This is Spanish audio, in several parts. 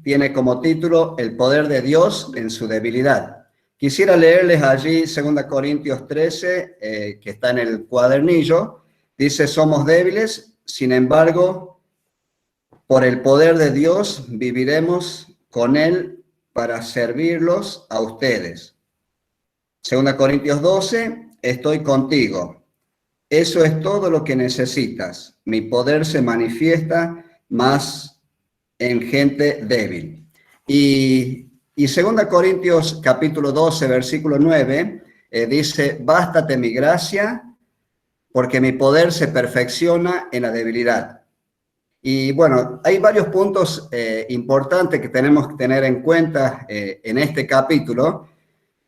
tiene como título El poder de Dios en su debilidad. Quisiera leerles allí 2 Corintios 13, que está en el cuadernillo. Dice, somos débiles, sin embargo, por el poder de Dios viviremos con Él para servirlos a ustedes. 2 Corintios 12, estoy contigo. Eso es todo lo que necesitas. Mi poder se manifiesta más en gente débil. Y 2 Corintios capítulo 12, versículo 9, dice, bástate mi gracia, porque mi poder se perfecciona en la debilidad. Y bueno, hay varios puntos importantes que tenemos que tener en cuenta en este capítulo,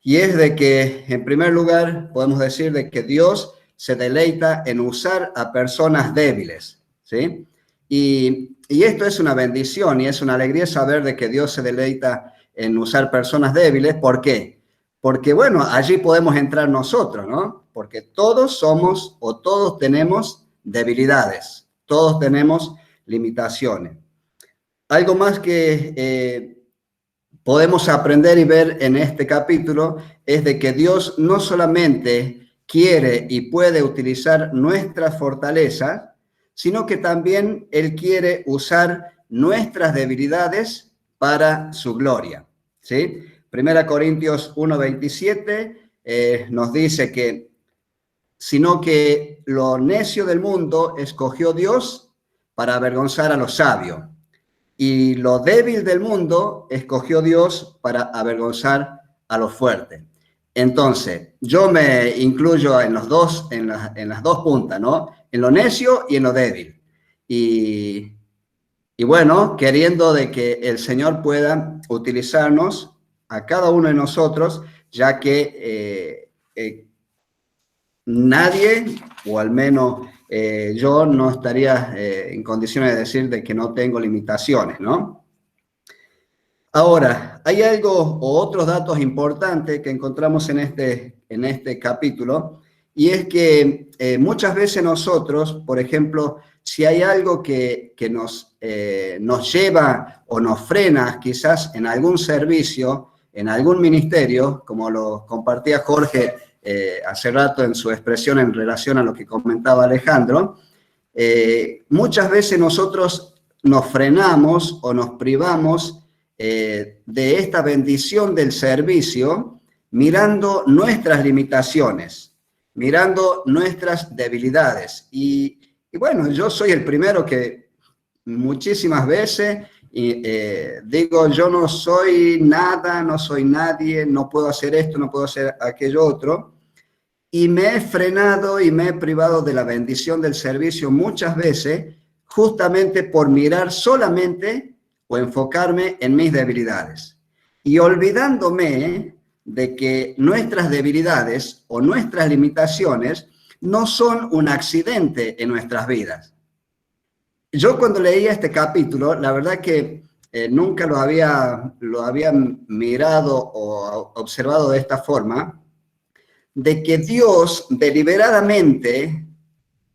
y es de que, en primer lugar, podemos decir de que Dios se deleita en usar a personas débiles, ¿sí? Y esto es una bendición y es una alegría saber de que Dios se deleita en usar personas débiles. ¿Por qué? Porque, bueno, allí podemos entrar nosotros, ¿no? Porque todos somos o todos tenemos debilidades, todos tenemos limitaciones. Algo más que podemos aprender y ver en este capítulo es de que Dios no solamente quiere y puede utilizar nuestras fortalezas, sino que también Él quiere usar nuestras debilidades para su gloria, ¿sí? 1 Corintios 1:27 nos dice que, sino que lo necio del mundo escogió Dios para avergonzar a los sabios, y lo débil del mundo escogió Dios para avergonzar a los fuertes. Entonces, yo me incluyo en las dos puntas, ¿no? En lo necio y en lo débil. Y bueno, queriendo de que el Señor pueda utilizarnos a cada uno de nosotros, ya que nadie, o al menos yo no estaría en condiciones de decir de que no tengo limitaciones, ¿no? Ahora, hay algo o otros datos importantes que encontramos en este capítulo, y es que muchas veces nosotros, por ejemplo, si hay algo que nos lleva o nos frena quizás en algún servicio, en algún ministerio, como lo compartía Jorge hace rato en su expresión en relación a lo que comentaba Alejandro, muchas veces nosotros nos frenamos o nos privamos de esta bendición del servicio mirando nuestras limitaciones, mirando nuestras debilidades. Y bueno, yo soy el primero que muchísimas veces digo, yo no soy nada, no soy nadie, no puedo hacer esto, no puedo hacer aquello otro. Y me he frenado y me he privado de la bendición del servicio muchas veces, justamente por mirar solamente o enfocarme en mis debilidades. Y olvidándome de que nuestras debilidades o nuestras limitaciones no son un accidente en nuestras vidas. Yo cuando leía este capítulo, la verdad que nunca lo había mirado o observado de esta forma, de que Dios deliberadamente,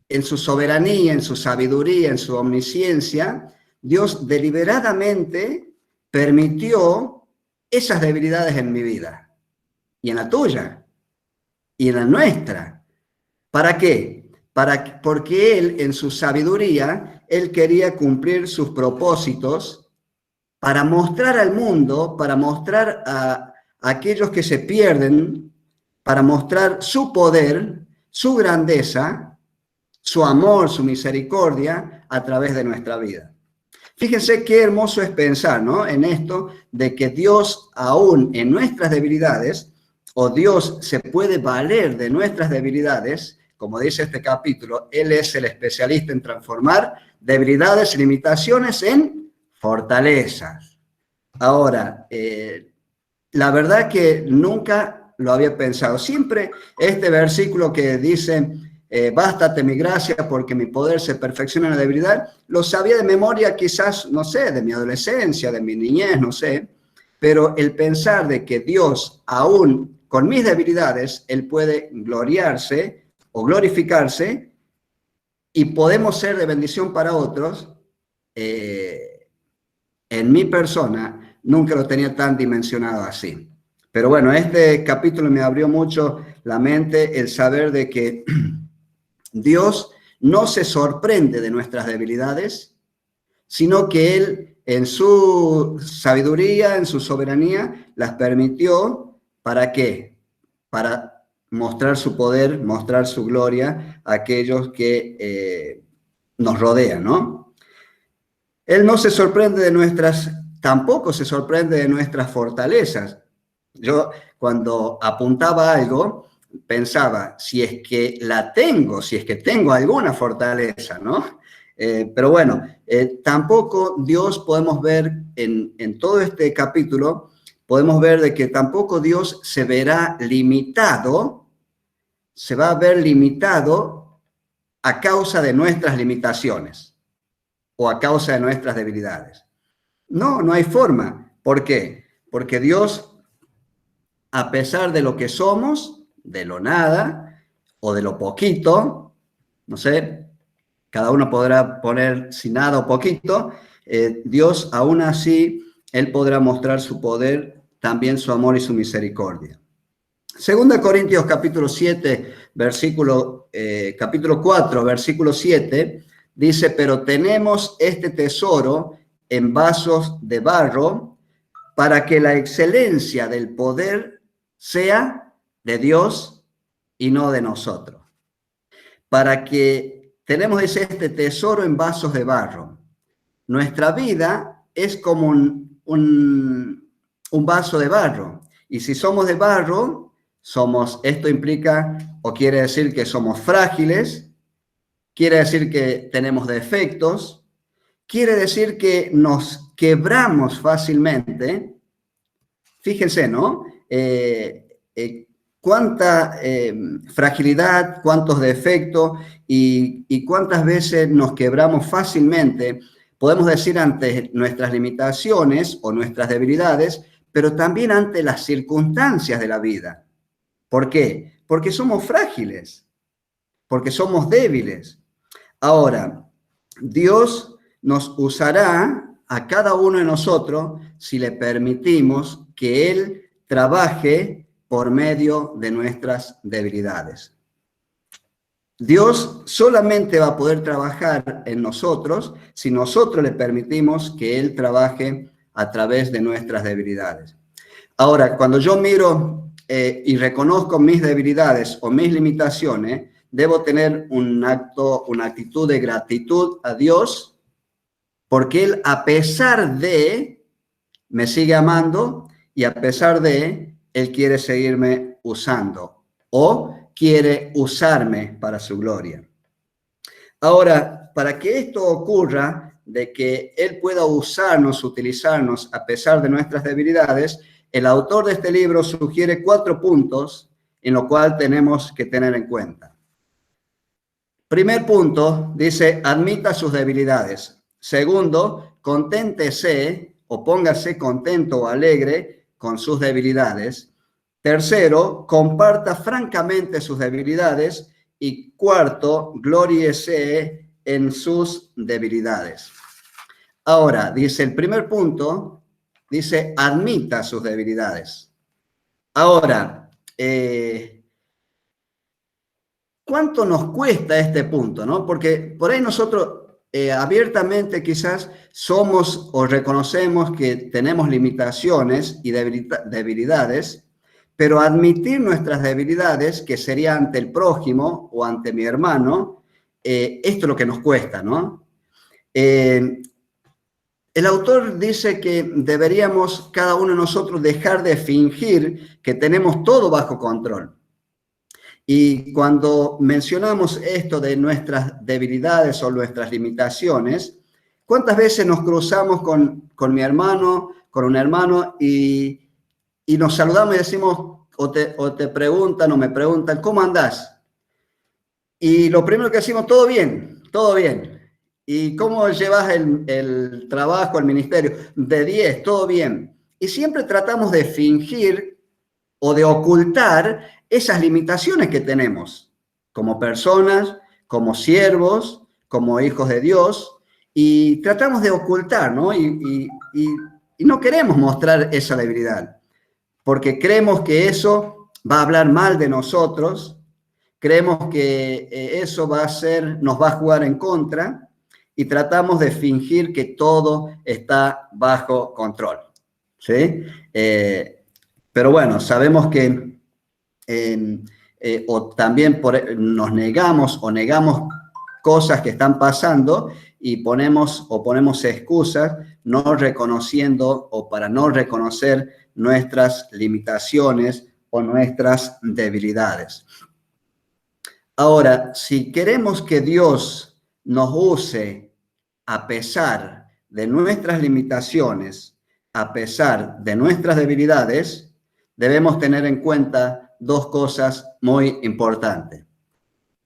en su soberanía, en su sabiduría, en su omnisciencia, Dios deliberadamente permitió esas debilidades en mi vida, y en la tuya, y en la nuestra. ¿Para qué? Porque Él, en su sabiduría, Él quería cumplir sus propósitos para mostrar al mundo, para mostrar a aquellos que se pierden, para mostrar su poder, su grandeza, su amor, su misericordia a través de nuestra vida. Fíjense qué hermoso es pensar, ¿no? En esto de que Dios, aún en nuestras debilidades, o Dios se puede valer de nuestras debilidades, como dice este capítulo, Él es el especialista en transformar debilidades y limitaciones en fortalezas. Ahora, la verdad que nunca lo había pensado. Siempre este versículo que dice, bástate mi gracia porque mi poder se perfecciona en la debilidad, lo sabía de memoria quizás, no sé, de mi adolescencia, de mi niñez, no sé, pero el pensar de que Dios, aún con mis debilidades, Él puede gloriarse o glorificarse y podemos ser de bendición para otros, en mi persona, nunca lo tenía tan dimensionado así. Pero bueno, este capítulo me abrió mucho la mente, el saber de que Dios no se sorprende de nuestras debilidades, sino que Él, en su sabiduría, en su soberanía, las permitió. ¿Para qué? Para mostrar su poder, mostrar su gloria a aquellos que nos rodean, ¿no? Él no se sorprende de tampoco se sorprende de nuestras fortalezas. Yo, cuando apuntaba algo, pensaba, si es que la tengo, si es que tengo alguna fortaleza, ¿no? Pero bueno, tampoco Dios podemos ver en todo este capítulo, podemos ver de que tampoco Dios se verá limitado, se va a ver limitado a causa de nuestras limitaciones o a causa de nuestras debilidades. No, no hay forma. ¿Por qué? Porque Dios, a pesar de lo que somos, de lo nada o de lo poquito, no sé, cada uno podrá poner si nada o poquito, Dios aún así, Él podrá mostrar su poder, también su amor y su misericordia. Segunda Corintios capítulo 7, capítulo 4, versículo 7, dice, pero tenemos este tesoro en vasos de barro para que la excelencia del poder sea de Dios y no de nosotros. Para que tenemos este tesoro en vasos de barro. Nuestra vida es como un vaso de barro. Y si somos de barro, esto implica o quiere decir que somos frágiles, quiere decir que tenemos defectos, quiere decir que nos quebramos fácilmente. Fíjense, ¿no? Cuánta fragilidad, cuántos defectos y cuántas veces nos quebramos fácilmente, podemos decir, ante nuestras limitaciones o nuestras debilidades, pero también ante las circunstancias de la vida. ¿Por qué? Porque somos frágiles, porque somos débiles. Ahora, Dios nos usará a cada uno de nosotros si le permitimos que Él trabaje por medio de nuestras debilidades. Dios solamente va a poder trabajar en nosotros si nosotros le permitimos que Él trabaje a través de nuestras debilidades. Ahora, cuando yo miro y reconozco mis debilidades o mis limitaciones, debo tener una actitud de gratitud a Dios, porque Él, a pesar de, me sigue amando y a pesar de, Él quiere seguirme usando o quiere usarme para su gloria. Ahora, para que esto ocurra, de que Él pueda usarnos, utilizarnos a pesar de nuestras debilidades, el autor de este libro sugiere 4 puntos en lo cual tenemos que tener en cuenta. Primer punto, dice, admita sus debilidades. Segundo, conténtese o póngase contento o alegre con sus debilidades. Tercero, comparta francamente sus debilidades. Y cuarto, glóriese en sus debilidades. Ahora, dice el primer punto, dice, admita sus debilidades. Ahora, ¿cuánto nos cuesta este punto, no? Porque por ahí nosotros abiertamente quizás somos o reconocemos que tenemos limitaciones y debilidades, pero admitir nuestras debilidades, que sería ante el prójimo o ante mi hermano, esto es lo que nos cuesta, ¿no? El autor dice que deberíamos cada uno de nosotros dejar de fingir que tenemos todo bajo control. Y cuando mencionamos esto de nuestras debilidades o nuestras limitaciones, ¿cuántas veces nos cruzamos con mi hermano, con un hermano y nos saludamos y decimos, o te preguntan o me preguntan, ¿cómo andás? Y lo primero que decimos, todo bien, todo bien. ¿Y cómo llevas el trabajo, el ministerio? De 10, todo bien. Y siempre tratamos de fingir o de ocultar esas limitaciones que tenemos como personas, como siervos, como hijos de Dios. y tratamos de ocultar, ¿no? Y no queremos mostrar esa debilidad, porque creemos que eso va a hablar mal de nosotros, creemos que eso nos va a jugar en contra, y tratamos de fingir que todo está bajo control, ¿sí? Pero bueno, sabemos que o también nos negamos cosas que están pasando y ponemos excusas no reconociendo o para no reconocer nuestras limitaciones o nuestras debilidades. Ahora, si queremos que Dios nos use a pesar de nuestras limitaciones, a pesar de nuestras debilidades, debemos tener en cuenta dos cosas muy importantes.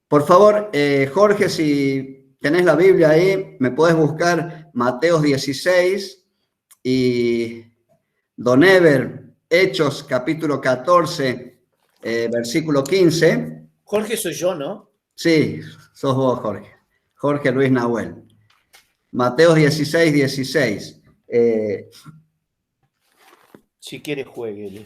Por favor, Jorge, si tenés la Biblia ahí, me puedes buscar Mateo 16 y Don Ever, Hechos capítulo 14, versículo 15. Jorge soy yo, ¿no? Sí, sos vos, Jorge. Jorge Luis Nahuel. Mateo 16, 16. Si quiere, juegue.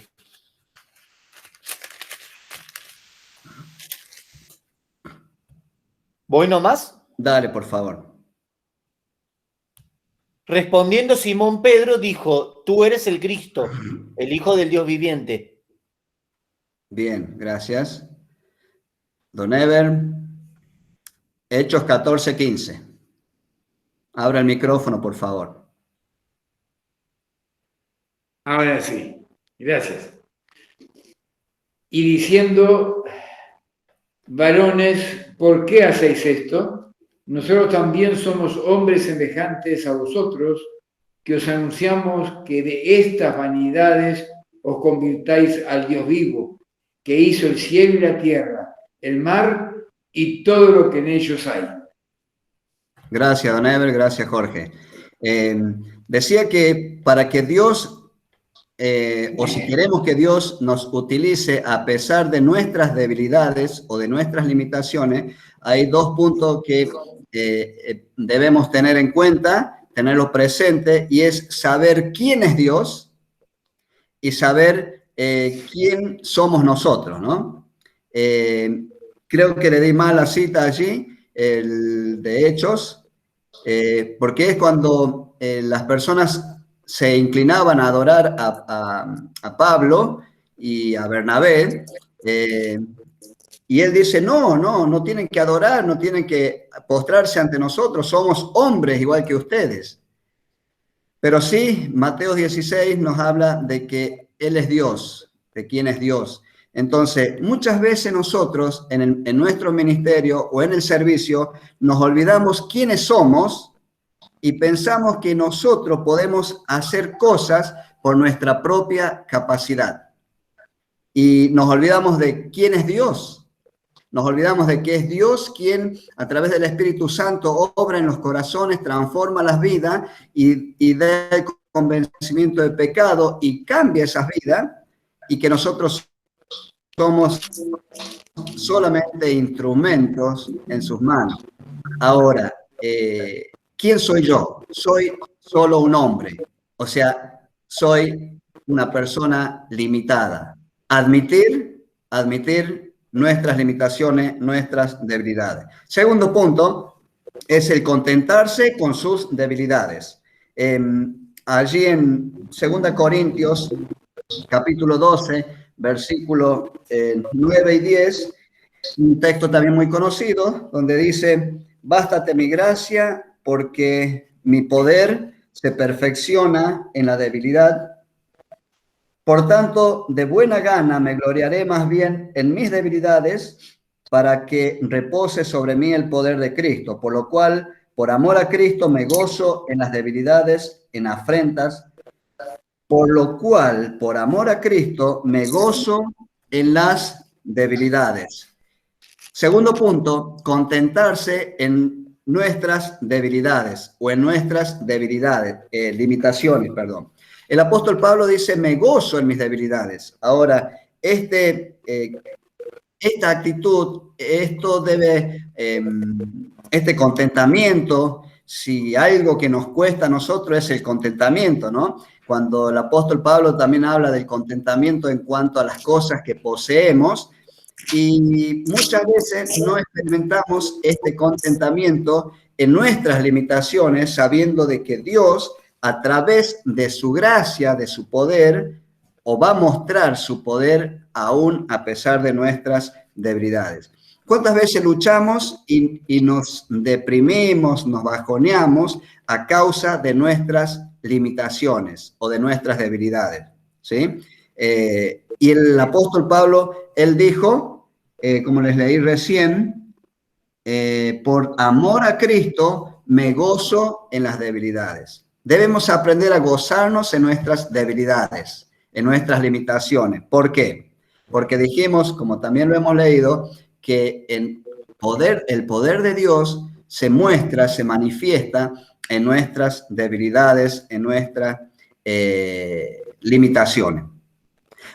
¿Voy nomás? Dale, por favor. Respondiendo Simón Pedro dijo, tú eres el Cristo, el Hijo del Dios viviente. Bien, gracias. Don Ever, Hechos 14, 15. Abra el micrófono, por favor. Ahora sí, gracias. Y diciendo, varones, ¿por qué hacéis esto? Nosotros también somos hombres semejantes a vosotros, que os anunciamos que de estas vanidades os convirtáis al Dios vivo, que hizo el cielo y la tierra, el mar y todo lo que en ellos hay. Gracias, Don Ever, gracias, Jorge. Decía que para que Dios, o si queremos que Dios nos utilice a pesar de nuestras debilidades o de nuestras limitaciones, hay dos puntos que debemos tener en cuenta, tenerlo presente, y es saber quién es Dios y saber quién somos nosotros, ¿no? Creo que le di mal la cita allí, el de Hechos, porque es cuando las personas se inclinaban a adorar a Pablo y a Bernabé, y él dice, no tienen que adorar, no tienen que postrarse ante nosotros, somos hombres igual que ustedes. Pero sí, Mateo 16 nos habla de que Él es Dios, de quién es Dios. Entonces, muchas veces nosotros en nuestro ministerio o en el servicio nos olvidamos quiénes somos y pensamos que nosotros podemos hacer cosas por nuestra propia capacidad. Y nos olvidamos de quién es Dios. Nos olvidamos de que es Dios quien, a través del Espíritu Santo, obra en los corazones, transforma las vidas y da el convencimiento de pecado y cambia esas vidas, y que nosotros somos solamente instrumentos en sus manos. Ahora, ¿quién soy yo? Soy solo un hombre, o sea, soy una persona limitada. Admitir nuestras limitaciones, nuestras debilidades. Segundo punto es el contentarse con sus debilidades. Allí en 2 Corintios, capítulo 12, versículos 9 y 10, un texto también muy conocido, donde dice, bástate mi gracia, porque mi poder se perfecciona en la debilidad. Por tanto, de buena gana me gloriaré más bien en mis debilidades, para que repose sobre mí el poder de Cristo. Por lo cual, por amor a Cristo, me gozo en las debilidades, en afrentas. Por lo cual, por amor a Cristo, me gozo en las debilidades. Segundo punto, contentarse en nuestras debilidades o en nuestras limitaciones, perdón. El apóstol Pablo dice, me gozo en mis debilidades. Ahora, esta actitud, este contentamiento si algo que nos cuesta a nosotros es el contentamiento, ¿no? Cuando el apóstol Pablo también habla del contentamiento en cuanto a las cosas que poseemos, y muchas veces no experimentamos este contentamiento en nuestras limitaciones, sabiendo de que Dios, a través de su gracia, de su poder, o va a mostrar su poder aún a pesar de nuestras debilidades. ¿Cuántas veces luchamos y nos deprimimos, nos bajoneamos a causa de nuestras limitaciones o de nuestras debilidades? ¿Sí? Y el apóstol Pablo, él dijo, como les leí recién, por amor a Cristo me gozo en las debilidades. Debemos aprender a gozarnos en nuestras debilidades, en nuestras limitaciones. ¿Por qué? Porque dijimos, como también lo hemos leído, que el poder de Dios se muestra, se manifiesta en nuestras debilidades, en nuestras limitaciones.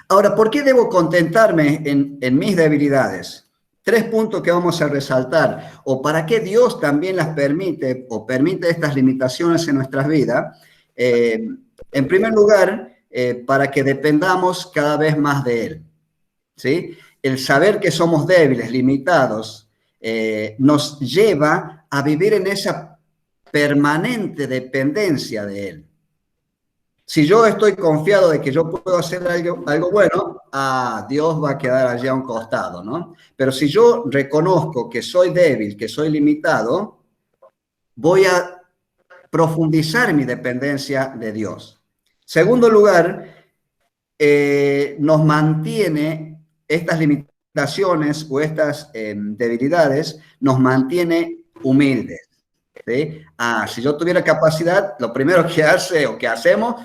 Ahora, ¿por qué debo contentarme en mis debilidades? 3 puntos que vamos a resaltar, o para qué Dios también las permite, o permite estas limitaciones en nuestras vidas. En primer lugar, para que dependamos cada vez más de Él, ¿sí? El saber que somos débiles, limitados, nos lleva a vivir en esa permanente dependencia de Él. Si yo estoy confiado de que yo puedo hacer algo bueno, Dios va a quedar allí a un costado, ¿no? Pero si yo reconozco que soy débil, que soy limitado, voy a profundizar mi dependencia de Dios. Segundo lugar, nos mantiene estas limitaciones o estas debilidades, nos mantiene humildes, ¿sí? Si yo tuviera capacidad, lo primero que hace o que hacemos,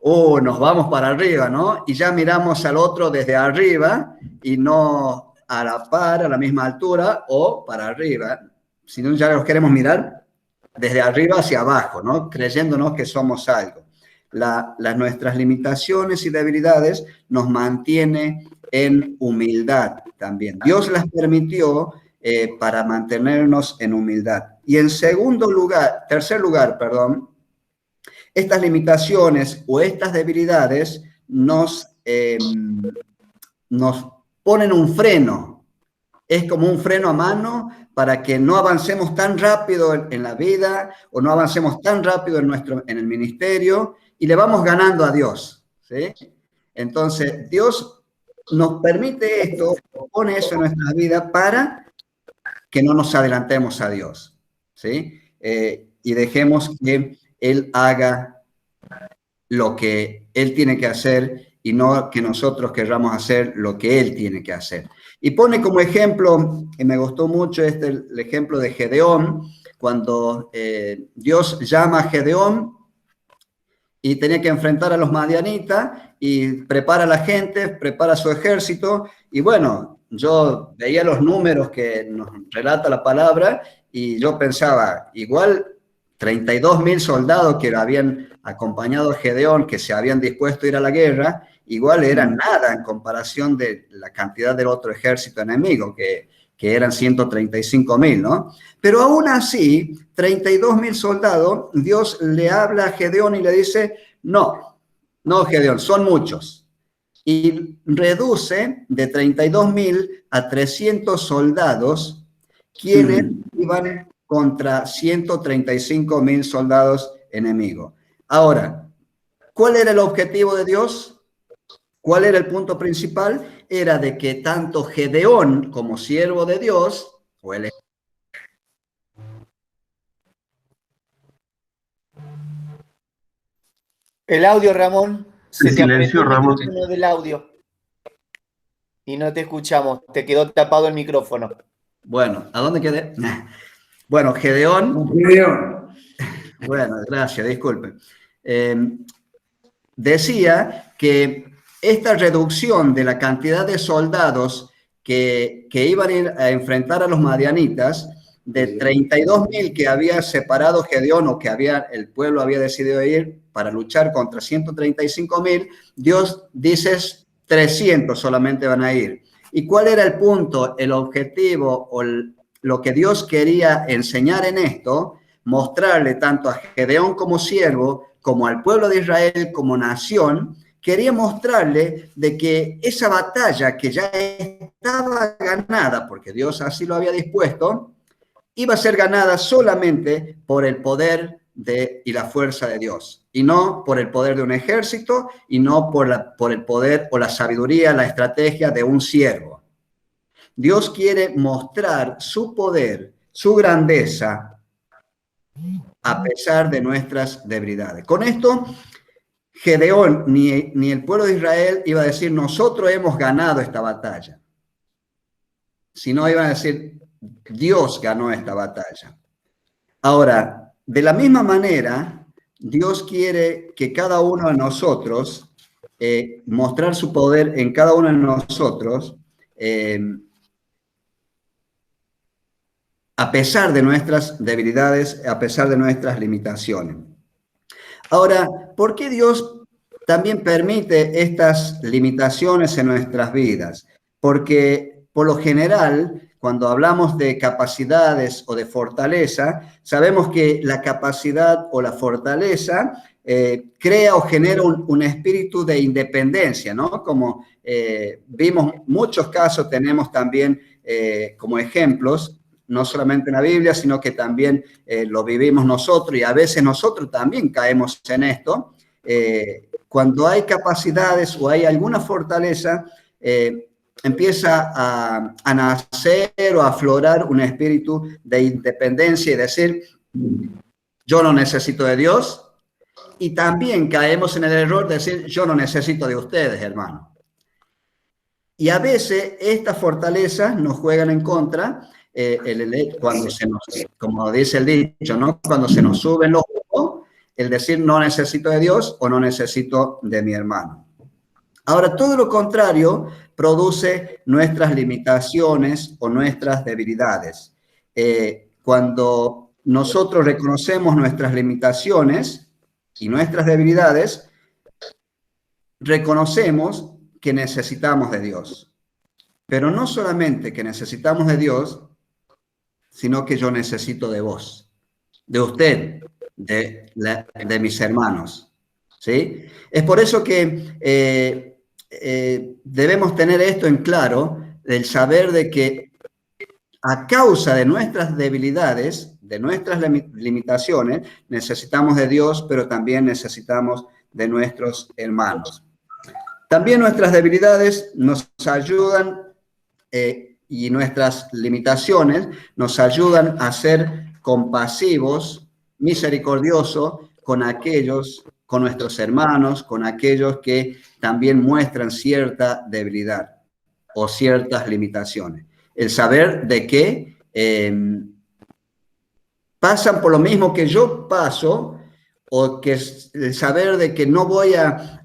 nos vamos para arriba, ¿no? Y ya miramos al otro desde arriba y no a la par, a la misma altura o para arriba, sino ya los queremos mirar desde arriba hacia abajo, ¿no? Creyéndonos que somos algo. Nuestras limitaciones y debilidades nos mantiene en humildad también. Dios las permitió para mantenernos en humildad. Y en tercer lugar, estas limitaciones o estas debilidades nos ponen un freno. Es como un freno a mano para que no avancemos tan rápido en la vida o no avancemos tan rápido en el ministerio y le vamos ganando a Dios, ¿sí? Entonces, Dios nos permite esto, pone eso en nuestra vida para que no nos adelantemos a Dios, ¿sí? Y dejemos que Él haga lo que Él tiene que hacer y no que nosotros querramos hacer lo que Él tiene que hacer. Y pone como ejemplo, que me gustó mucho el ejemplo de Gedeón, cuando Dios llama a Gedeón y tenía que enfrentar a los madianitas y prepara a la gente, prepara su ejército. Y bueno, yo veía los números que nos relata la palabra y yo pensaba, igual 32.000 soldados que habían acompañado a Gedeón, que se habían dispuesto a ir a la guerra, igual eran nada en comparación de la cantidad del otro ejército enemigo, que eran 135.000, ¿no? Pero aún así, 32.000 soldados, Dios le habla a Gedeón y le dice, no, Gedeón, son muchos. Y reduce de 32.000 a 300 soldados, quienes iban contra 135.000 soldados enemigos. Ahora, ¿cuál era el objetivo de Dios? ¿Cuál era el punto principal? Era de que tanto Gedeón como siervo de Dios, o el audio, Ramón. Se silenció, Ramón. Del audio. Y no te escuchamos. Te quedó tapado el micrófono. Bueno, ¿a dónde quedé? Bueno, Gedeón. Bueno, gracias, disculpen. Decía que esta reducción de la cantidad de soldados que iban a ir a enfrentar a los madianitas, de 32.000 que había separado Gedeón o que el pueblo había decidido ir para luchar contra 135.000, Dios dice 300 solamente van a ir. ¿Y cuál era el punto, el objetivo o lo que Dios quería enseñar en esto? mostrarle tanto a Gedeón como siervo, como al pueblo de Israel como nación, quería mostrarle de que esa batalla que ya estaba ganada, porque Dios así lo había dispuesto, iba a ser ganada solamente por el poder y la fuerza de Dios, y no por el poder de un ejército, y no por el poder o la sabiduría, la estrategia de un siervo. Dios quiere mostrar su poder, su grandeza, a pesar de nuestras debilidades. Con esto, Gedeón ni el pueblo de Israel iba a decir, nosotros hemos ganado esta batalla, sino iban a decir, Dios ganó esta batalla. Ahora, de la misma manera, Dios quiere que cada uno de nosotros, mostrar su poder en cada uno de nosotros, a pesar de nuestras debilidades, a pesar de nuestras limitaciones. Ahora, ¿por qué Dios también permite estas limitaciones en nuestras vidas? Porque por lo general, cuando hablamos de capacidades o de fortaleza, sabemos que la capacidad o la fortaleza crea o genera un espíritu de independencia, ¿no? Como vimos muchos casos, tenemos también como ejemplos, no solamente en la Biblia, sino que también lo vivimos nosotros y a veces nosotros también caemos en esto. Cuando hay capacidades o hay alguna fortaleza, empieza a nacer o a aflorar un espíritu de independencia y decir, yo no necesito de Dios, y también caemos en el error de decir, yo no necesito de ustedes, hermano. Y a veces estas fortalezas nos juegan en contra, cuando se nos, como dice el dicho, ¿no? Cuando se nos suben los ojos, el decir no necesito de Dios o no necesito de mi hermano. Ahora, todo lo contrario produce nuestras limitaciones o nuestras debilidades. Cuando nosotros reconocemos nuestras limitaciones y nuestras debilidades, reconocemos que necesitamos de Dios. Pero no solamente que necesitamos de Dios, sino que yo necesito de vos, de usted, de mis hermanos, ¿sí? Es por eso que debemos tener esto en claro, el saber de que a causa de nuestras debilidades, de nuestras limitaciones, necesitamos de Dios, pero también necesitamos de nuestros hermanos. También nuestras debilidades nos ayudan y nuestras limitaciones nos ayudan a ser compasivos, misericordiosos con aquellos, con nuestros hermanos, con aquellos que también muestran cierta debilidad o ciertas limitaciones. El saber de que pasan por lo mismo que yo paso, o que el saber de que no voy a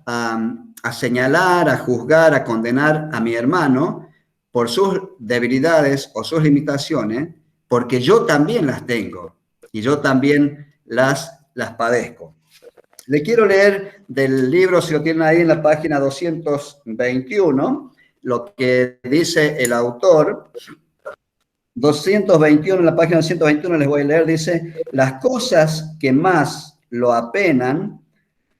señalar, a juzgar, a condenar a mi hermano por sus debilidades o sus limitaciones, porque yo también las tengo y yo también las padezco. Le quiero leer del libro, si lo tienen ahí en la página 221, lo que dice el autor. 221, en la página 221 les voy a leer, dice, las cosas que más lo apenan,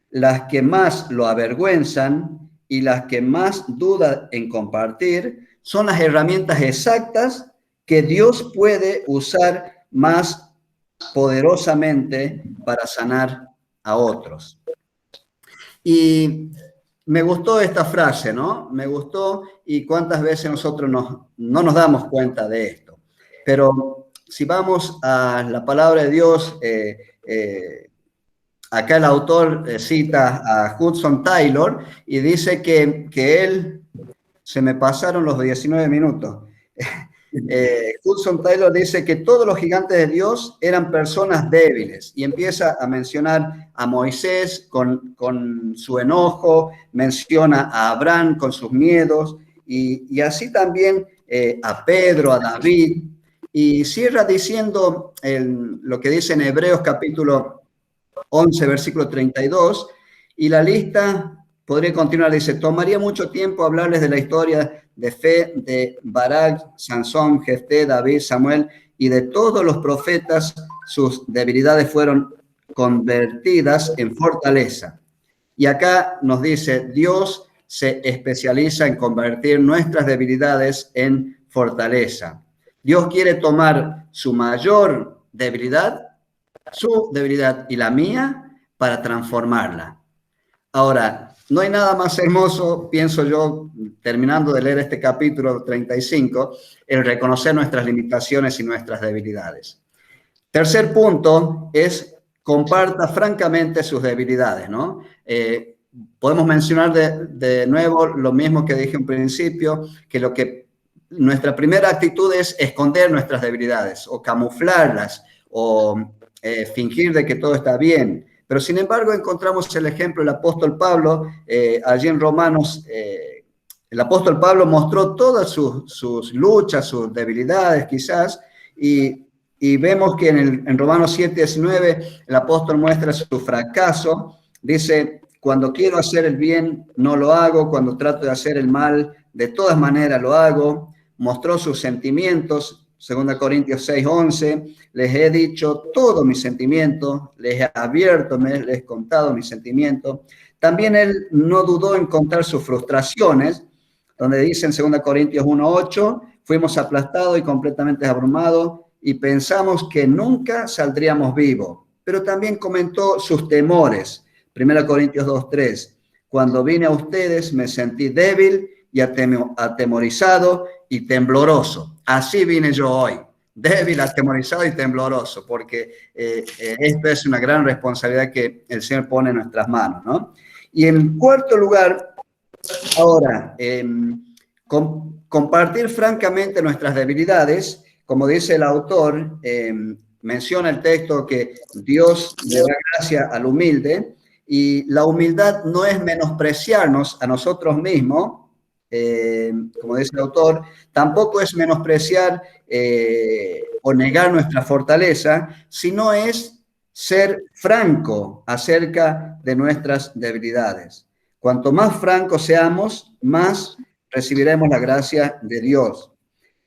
las que más lo avergüenzan y las que más duda en compartir son las herramientas exactas que Dios puede usar más poderosamente para sanar a otros. Y me gustó esta frase, ¿no? Me gustó, y cuántas veces nosotros no nos damos cuenta de esto. Pero si vamos a la palabra de Dios, acá el autor cita a Hudson Taylor y dice que él, se me pasaron los 19 minutos, Hudson Taylor dice que todos los gigantes de Dios eran personas débiles y empieza a mencionar a Moisés con su enojo, menciona a Abraham con sus miedos y así también a Pedro, a David, y cierra diciendo lo que dice en Hebreos capítulo 11, versículo 32, y la lista podría continuar, dice, tomaría mucho tiempo hablarles de la historia de fe de Barak, Sansón, Jefté, David, Samuel y de todos los profetas sus debilidades fueron convertidas en fortaleza. Y acá nos dice, Dios se especializa en convertir nuestras debilidades en fortaleza. Dios quiere tomar su mayor debilidad, su debilidad y la mía, para transformarla. Ahora, no hay nada más hermoso, pienso yo, terminando de leer este capítulo 35, el reconocer nuestras limitaciones y nuestras debilidades. Tercer punto es comparta francamente sus debilidades, ¿no? Podemos mencionar de nuevo lo mismo que dije en principio, que nuestra primera actitud es esconder nuestras debilidades o camuflarlas o fingir de que todo está bien. Pero sin embargo encontramos el ejemplo del apóstol Pablo, allí en Romanos, el apóstol Pablo mostró todas sus luchas, sus debilidades quizás, y vemos que en Romanos 7:19 el apóstol muestra su fracaso, dice, cuando quiero hacer el bien no lo hago, cuando trato de hacer el mal de todas maneras lo hago, mostró sus sentimientos, 2 Corintios 6:11, les he dicho todos mis sentimientos, les he abierto, les he contado mis sentimientos. También él no dudó en contar sus frustraciones, donde dice en 2 Corintios 1:8, fuimos aplastados y completamente abrumados y pensamos que nunca saldríamos vivos. Pero también comentó sus temores, 1 Corintios 2:3, cuando vine a ustedes me sentí débil y atemorizado y tembloroso. Así vine yo hoy, débil, atemorizado y tembloroso, porque esto es una gran responsabilidad que el Señor pone en nuestras manos, ¿no? Y en cuarto lugar, ahora, compartir francamente nuestras debilidades, como dice el autor, menciona el texto que Dios le da gracia al humilde, y la humildad no es menospreciarnos a nosotros mismos, como dice el autor, tampoco es menospreciar o negar nuestra fortaleza, sino es ser franco acerca de nuestras debilidades. Cuanto más francos seamos, más recibiremos la gracia de Dios.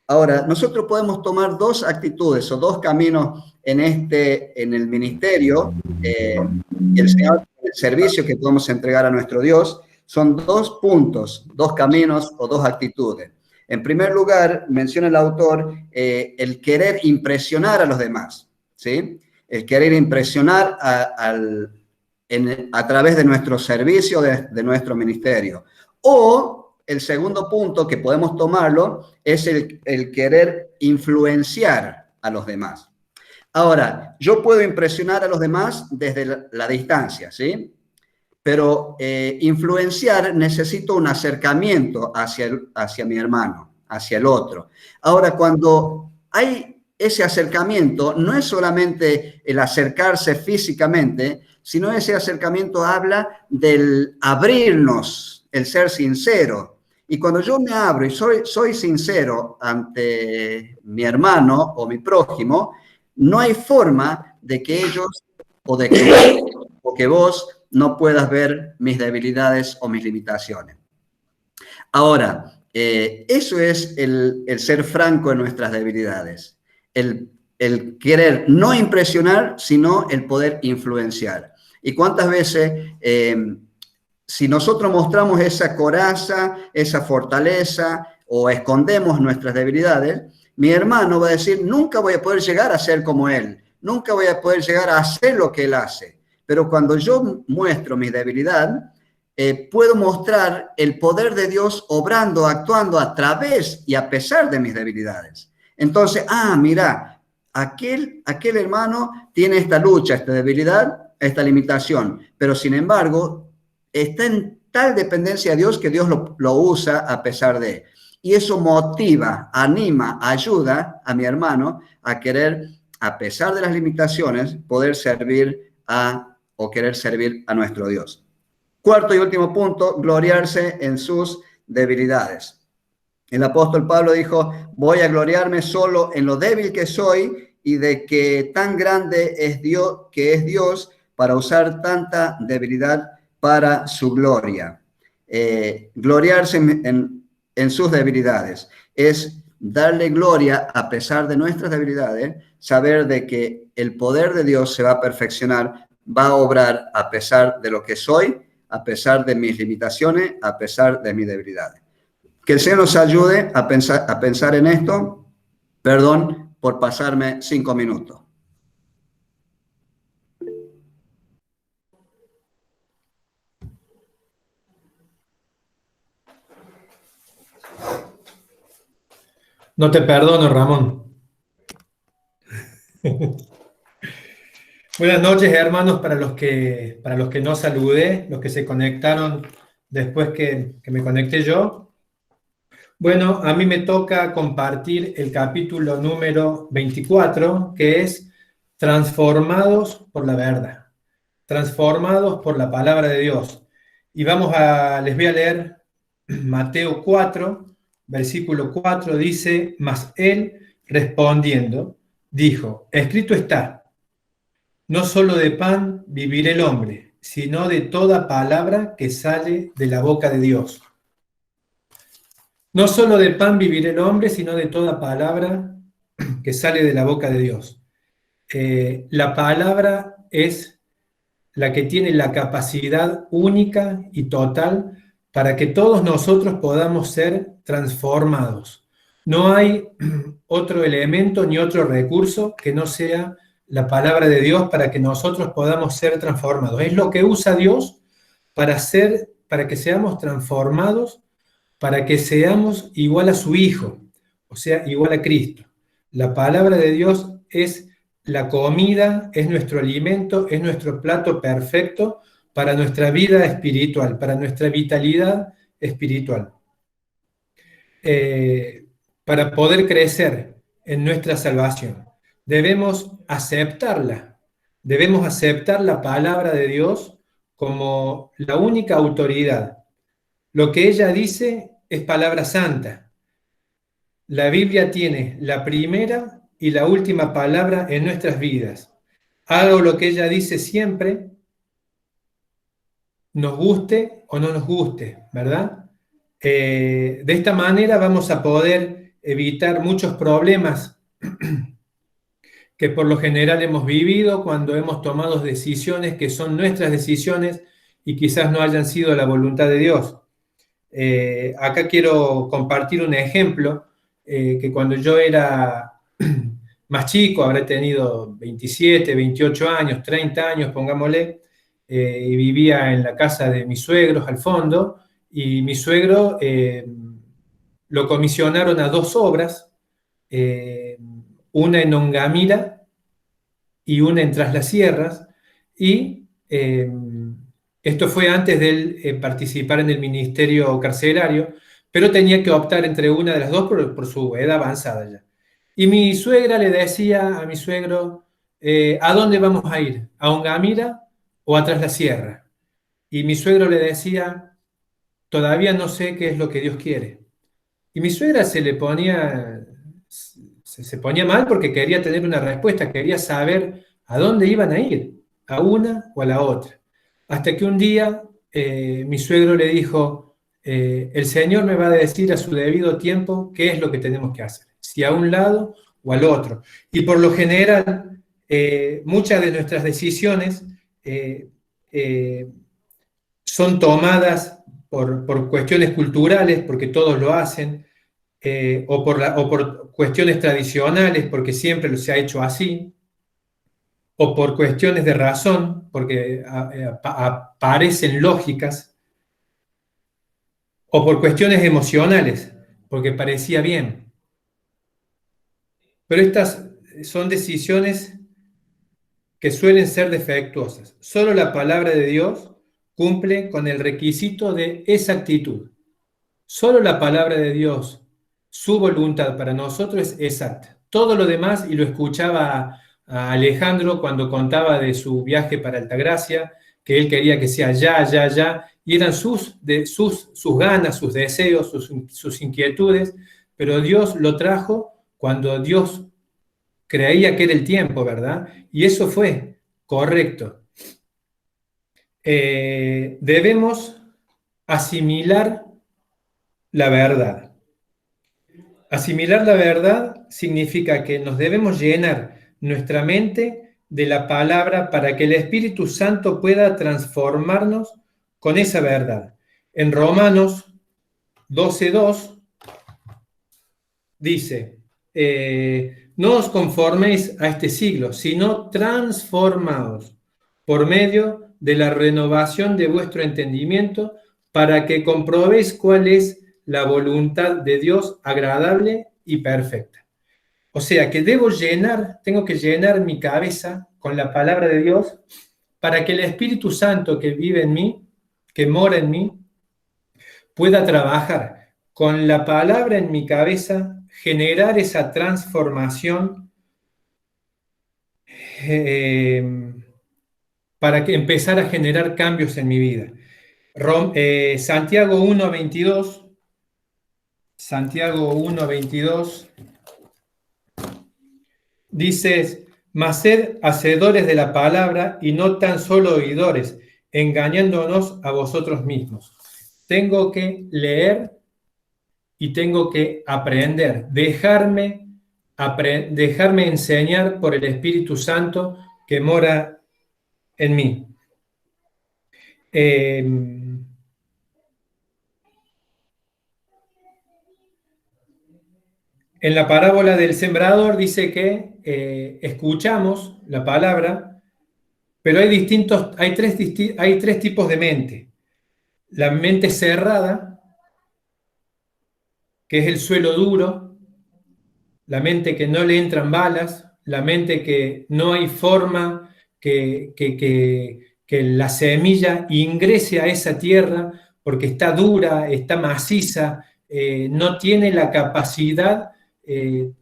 Ahora, nosotros podemos tomar dos actitudes o dos caminos en el ministerio, el servicio que podemos entregar a nuestro Dios. Son dos puntos, dos caminos o dos actitudes. En primer lugar, menciona el autor el querer impresionar a los demás, ¿sí? El querer impresionar a través de nuestro servicio, de nuestro ministerio. O el segundo punto que podemos tomarlo es el querer influenciar a los demás. Ahora, yo puedo impresionar a los demás desde la distancia, ¿sí? Pero influenciar necesito un acercamiento hacia mi hermano, hacia el otro. Ahora, cuando hay ese acercamiento, no es solamente el acercarse físicamente, sino ese acercamiento habla del abrirnos, el ser sincero. Y cuando yo me abro y soy sincero ante mi hermano o mi prójimo, no hay forma de que ellos o que vos no puedas ver mis debilidades o mis limitaciones. Ahora, eso es el ser franco en nuestras debilidades. El querer no impresionar, sino el poder influenciar. ¿Y cuántas veces, si nosotros mostramos esa coraza, esa fortaleza o escondemos nuestras debilidades, mi hermano va a decir, nunca voy a poder llegar a ser como él, nunca voy a poder llegar a hacer lo que él hace? Pero cuando yo muestro mi debilidad, puedo mostrar el poder de Dios obrando, actuando a través y a pesar de mis debilidades. Entonces, mira, aquel hermano tiene esta lucha, esta debilidad, esta limitación, pero sin embargo, está en tal dependencia de Dios que Dios lo usa a pesar de él. Y eso motiva, anima, ayuda a mi hermano a querer, a pesar de las limitaciones, poder servir o querer servir a nuestro Dios. Cuarto y último punto, gloriarse en sus debilidades. El apóstol Pablo dijo, voy a gloriarme solo en lo débil que soy y de que tan grande es Dios para usar tanta debilidad para su gloria. Gloriarse en sus debilidades es darle gloria a pesar de nuestras debilidades, saber de que el poder de Dios se va a perfeccionar, va a obrar a pesar de lo que soy, a pesar de mis limitaciones, a pesar de mis debilidades. Que el Señor nos ayude a pensar en esto. Perdón por pasarme 5 minutos. No te perdono, Ramón. Buenas noches, hermanos, para los que no saludé, los que se conectaron después que me conecté yo. Bueno, a mí me toca compartir el capítulo número 24, que es Transformados por la verdad, transformados por la palabra de Dios. Y les voy a leer Mateo 4, versículo 4, dice: mas él respondiendo dijo, escrito está, no solo de pan vivirá el hombre, sino de toda palabra que sale de la boca de Dios. No solo de pan vivirá el hombre, sino de toda palabra que sale de la boca de Dios. La palabra es la que tiene la capacidad única y total para que todos nosotros podamos ser transformados. No hay otro elemento ni otro recurso que no sea la palabra de Dios para que nosotros podamos ser transformados. Es lo que usa Dios para que seamos transformados, para que seamos igual a su Hijo, o sea, igual a Cristo. La palabra de Dios es la comida, es nuestro alimento, es nuestro plato perfecto para nuestra vida espiritual, para nuestra vitalidad espiritual. Para poder crecer en nuestra salvación, debemos aceptarla, debemos aceptar la palabra de Dios como la única autoridad. Lo que ella dice es palabra santa. La Biblia tiene la primera y la última palabra en nuestras vidas. Hago lo que ella dice siempre, nos guste o no nos guste, ¿verdad? De esta manera vamos a poder evitar muchos problemas que por lo general hemos vivido cuando hemos tomado decisiones que son nuestras decisiones y quizás no hayan sido la voluntad de Dios. Acá quiero compartir un ejemplo que cuando yo era más chico, habré tenido 27, 28 años, 30 años, pongámosle, y vivía en la casa de mis suegros al fondo, y mi suegro lo comisionaron a 2 obras, una en Ongamira y una en Tras las Sierras, y esto fue antes de él participar en el ministerio carcelario, pero tenía que optar entre una de las dos por su edad avanzada ya. Y mi suegra le decía a mi suegro, ¿a dónde vamos a ir? ¿A Ongamira o a Tras la Sierra? Y mi suegro le decía, todavía no sé qué es lo que Dios quiere. Y mi suegra se ponía mal porque quería tener una respuesta, quería saber a dónde iban a ir, a una o a la otra. Hasta que un día mi suegro le dijo, el Señor me va a decir a su debido tiempo qué es lo que tenemos que hacer, si a un lado o al otro. Y por lo general, muchas de nuestras decisiones son tomadas por cuestiones culturales, porque todos lo hacen, o por cuestiones tradicionales, porque siempre se ha hecho así, o por cuestiones de razón, porque aparecen lógicas, o por cuestiones emocionales, porque parecía bien. Pero estas son decisiones que suelen ser defectuosas. Solo la palabra de Dios cumple con el requisito de exactitud. Solo la palabra de Dios, su voluntad para nosotros es exacta. Todo lo demás, y lo escuchaba a Alejandro cuando contaba de su viaje para Altagracia, que él quería que sea ya, y eran sus ganas, sus deseos, sus inquietudes, pero Dios lo trajo cuando Dios creía que era el tiempo, ¿verdad? Y eso fue correcto. Debemos asimilar la verdad. Asimilar la verdad significa que nos debemos llenar nuestra mente de la palabra para que el Espíritu Santo pueda transformarnos con esa verdad. En Romanos 12:2 dice, no os conforméis a este siglo, sino transformaos por medio de la renovación de vuestro entendimiento para que comprobéis cuál es la voluntad de Dios agradable y perfecta. O sea que tengo que llenar mi cabeza con la palabra de Dios para que el Espíritu Santo que vive en mí, que mora en mí, pueda trabajar con la palabra en mi cabeza, generar esa transformación para que empezar a generar cambios en mi vida. Santiago 1:22 dice, mas sed hacedores de la palabra y no tan solo oidores, engañándonos a vosotros mismos. Tengo que leer y tengo que aprender, dejarme enseñar por el Espíritu Santo que mora en mí. En la parábola del sembrador dice que escuchamos la palabra, pero hay tres tipos de mente. La mente cerrada, que es el suelo duro, la mente que no le entran balas, la mente que no hay forma que la semilla ingrese a esa tierra porque está dura, está maciza, no tiene la capacidad de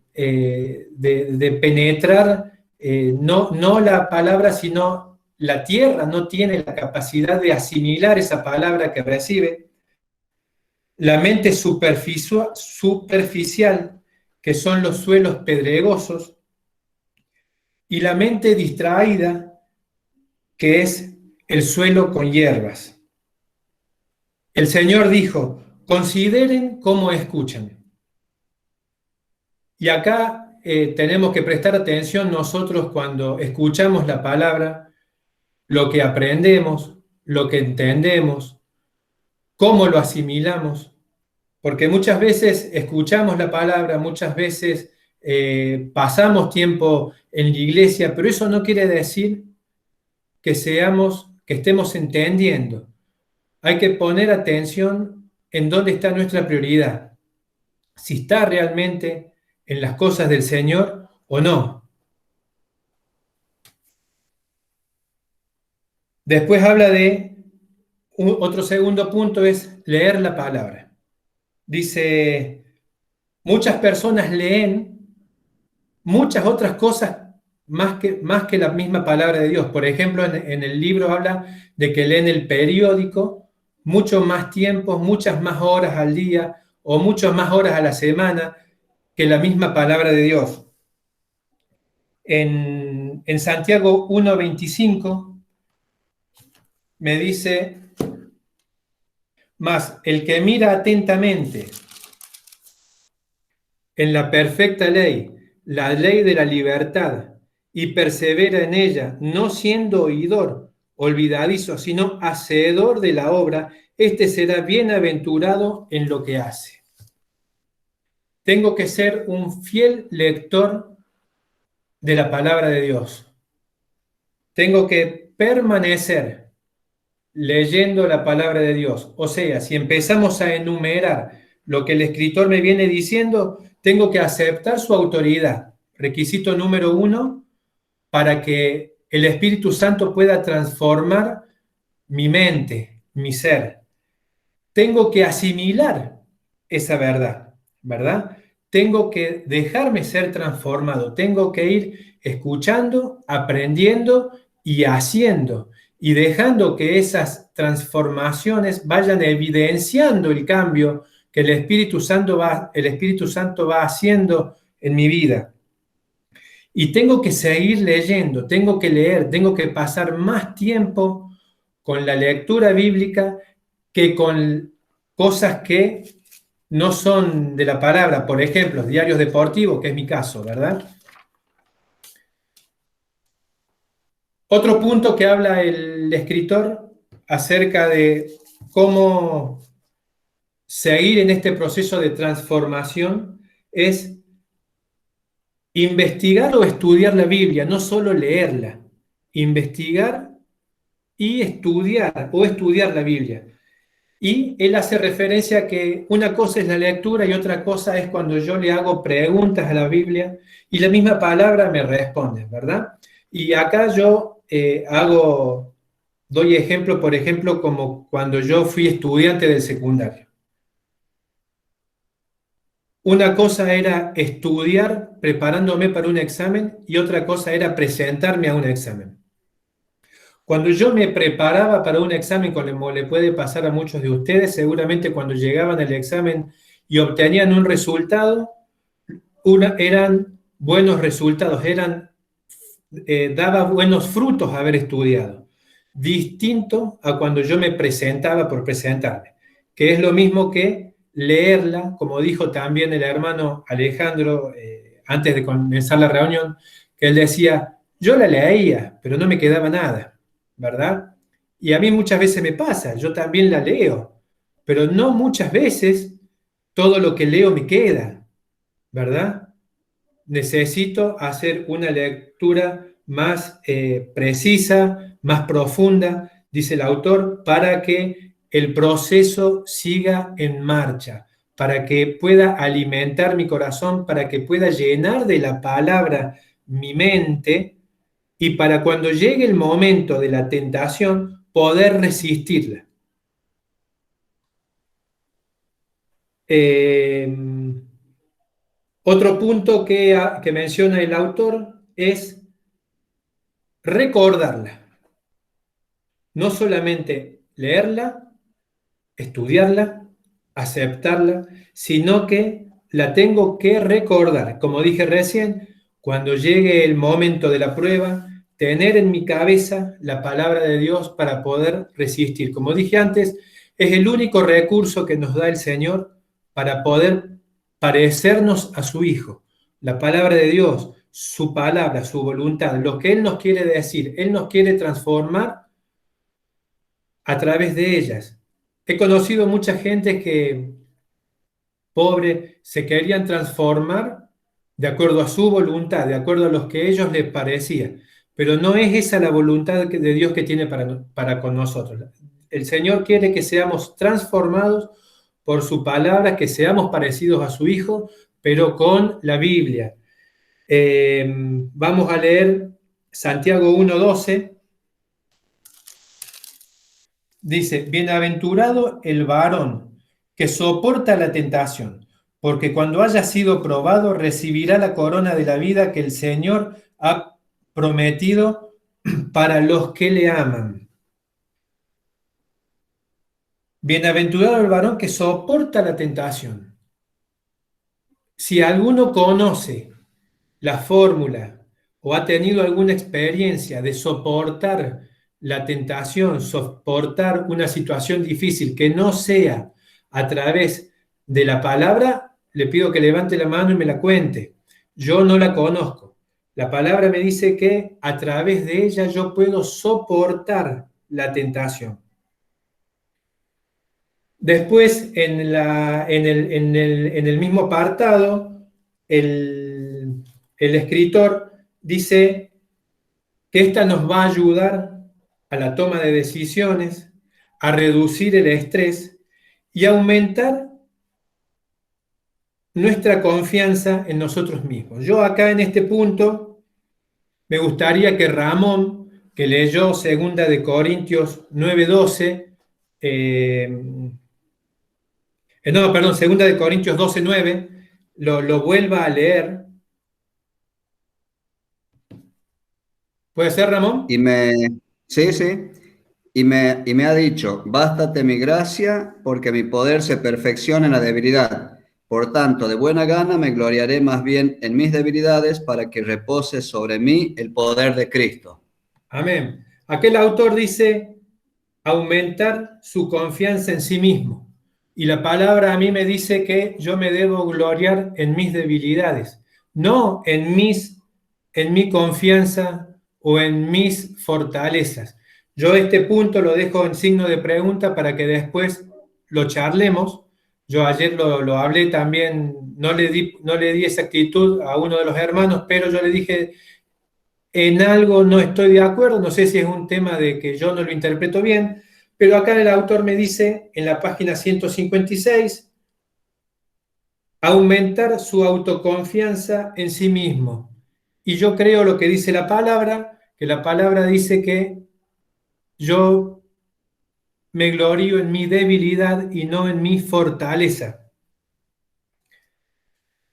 penetrar, no la palabra, sino la tierra no tiene la capacidad de asimilar esa palabra que recibe. La mente superficial, que son los suelos pedregosos, y la mente distraída, que es el suelo con hierbas. El Señor dijo, consideren cómo escuchan. Y acá tenemos que prestar atención nosotros cuando escuchamos la palabra, lo que aprendemos, lo que entendemos, cómo lo asimilamos. Porque muchas veces escuchamos la palabra, muchas veces pasamos tiempo en la iglesia, pero eso no quiere decir que estemos entendiendo. Hay que poner atención en dónde está nuestra prioridad. Si está realmente en las cosas del Señor o no. Después habla de otro segundo punto, es leer la palabra. Dice, muchas personas leen muchas otras cosas más que la misma palabra de Dios. Por ejemplo, en el libro habla de que leen el periódico mucho más tiempo, muchas más horas al día o muchas más horas a la semana que la misma palabra de Dios. En Santiago 1:25 me dice, mas el que mira atentamente en la perfecta ley, la ley de la libertad, y persevera en ella, no siendo oidor, olvidadizo, sino hacedor de la obra, este será bienaventurado en lo que hace. Tengo que ser un fiel lector de la palabra de Dios. Tengo que permanecer leyendo la palabra de Dios. O sea, si empezamos a enumerar lo que el escritor me viene diciendo, tengo que aceptar su autoridad. Requisito número 1, para que el Espíritu Santo pueda transformar mi mente, mi ser. Tengo que asimilar esa verdad, ¿verdad? Tengo que dejarme ser transformado. Tengo que ir escuchando, aprendiendo y haciendo. Y dejando que esas transformaciones vayan evidenciando el cambio que el Espíritu Santo va haciendo en mi vida. Y tengo que seguir leyendo, tengo que leer, tengo que pasar más tiempo con la lectura bíblica que con cosas que no son de la palabra, por ejemplo, diarios deportivos, que es mi caso, ¿verdad? Otro punto que habla el escritor acerca de cómo seguir en este proceso de transformación es investigar o estudiar la Biblia, no solo leerla, investigar y estudiar o estudiar la Biblia. Y él hace referencia a que una cosa es la lectura y otra cosa es cuando yo le hago preguntas a la Biblia y la misma palabra me responde, ¿verdad? Y acá yo doy ejemplo, por ejemplo, como cuando yo fui estudiante del secundario. Una cosa era estudiar preparándome para un examen y otra cosa era presentarme a un examen. Cuando yo me preparaba para un examen, como le puede pasar a muchos de ustedes, seguramente cuando llegaban al examen y obtenían un resultado, eran buenos resultados, daba buenos frutos haber estudiado. Distinto a cuando yo me presentaba por presentarme, que es lo mismo que leerla, como dijo también el hermano Alejandro antes de comenzar la reunión, que él decía, yo la leía, pero no me quedaba nada, ¿verdad? Y a mí muchas veces me pasa, yo también la leo, pero no muchas veces todo lo que leo me queda, ¿verdad? Necesito hacer una lectura más precisa, más profunda, dice el autor, para que el proceso siga en marcha, para que pueda alimentar mi corazón, para que pueda llenar de la palabra mi mente y para cuando llegue el momento de la tentación poder resistirla. Otro punto que menciona el autor es recordarla. No solamente leerla, estudiarla, aceptarla, sino que la tengo que recordar. Como dije recién, cuando llegue el momento de la prueba, tener en mi cabeza la palabra de Dios para poder resistir. Como dije antes, es el único recurso que nos da el Señor para poder parecernos a su Hijo. La palabra de Dios, su palabra, su voluntad, lo que Él nos quiere decir, Él nos quiere transformar a través de ellas. He conocido mucha gente que, pobre, se querían transformar de acuerdo a su voluntad, de acuerdo a lo que a ellos les parecía. Pero no es esa la voluntad de Dios que tiene para con nosotros. El Señor quiere que seamos transformados por su palabra, que seamos parecidos a su Hijo, pero con la Biblia. Vamos a leer Santiago 1:12. Dice, bienaventurado el varón que soporta la tentación, porque cuando haya sido probado recibirá la corona de la vida que el Señor ha prometido para los que le aman. Bienaventurado el varón que soporta la tentación. Si alguno conoce la fórmula o ha tenido alguna experiencia de soportar la tentación, soportar una situación difícil que no sea a través de la palabra, le pido que levante la mano y me la cuente. Yo no la conozco. La palabra me dice que a través de ella yo puedo soportar la tentación. Después, en el mismo apartado, el escritor dice que esta nos va a ayudar a la toma de decisiones, a reducir el estrés y aumentar nuestra confianza en nosotros mismos. Yo acá en este punto me gustaría que Ramón, que leyó 2 Corintios 9:12, 2 Corintios 12:9, lo vuelva a leer. ¿Puede ser, Ramón? Sí, sí. Y me ha dicho, bástate mi gracia, porque mi poder se perfecciona en la debilidad. Por tanto, de buena gana me gloriaré más bien en mis debilidades, para que repose sobre mí el poder de Cristo. Amén. Aquel autor dice aumentar su confianza en sí mismo. Y la palabra a mí me dice que yo me debo gloriar en mis debilidades, no en mi confianza o en mis fortalezas. Yo este punto lo dejo en signo de pregunta para que después lo charlemos. Yo ayer lo hablé también, no le di esa actitud a uno de los hermanos, pero yo le dije, en algo no estoy de acuerdo, no sé si es un tema de que yo no lo interpreto bien, pero acá el autor me dice en la página 156, aumentar su autoconfianza en sí mismo. Y yo creo lo que dice la palabra, que la palabra dice que yo me glorío en mi debilidad y no en mi fortaleza.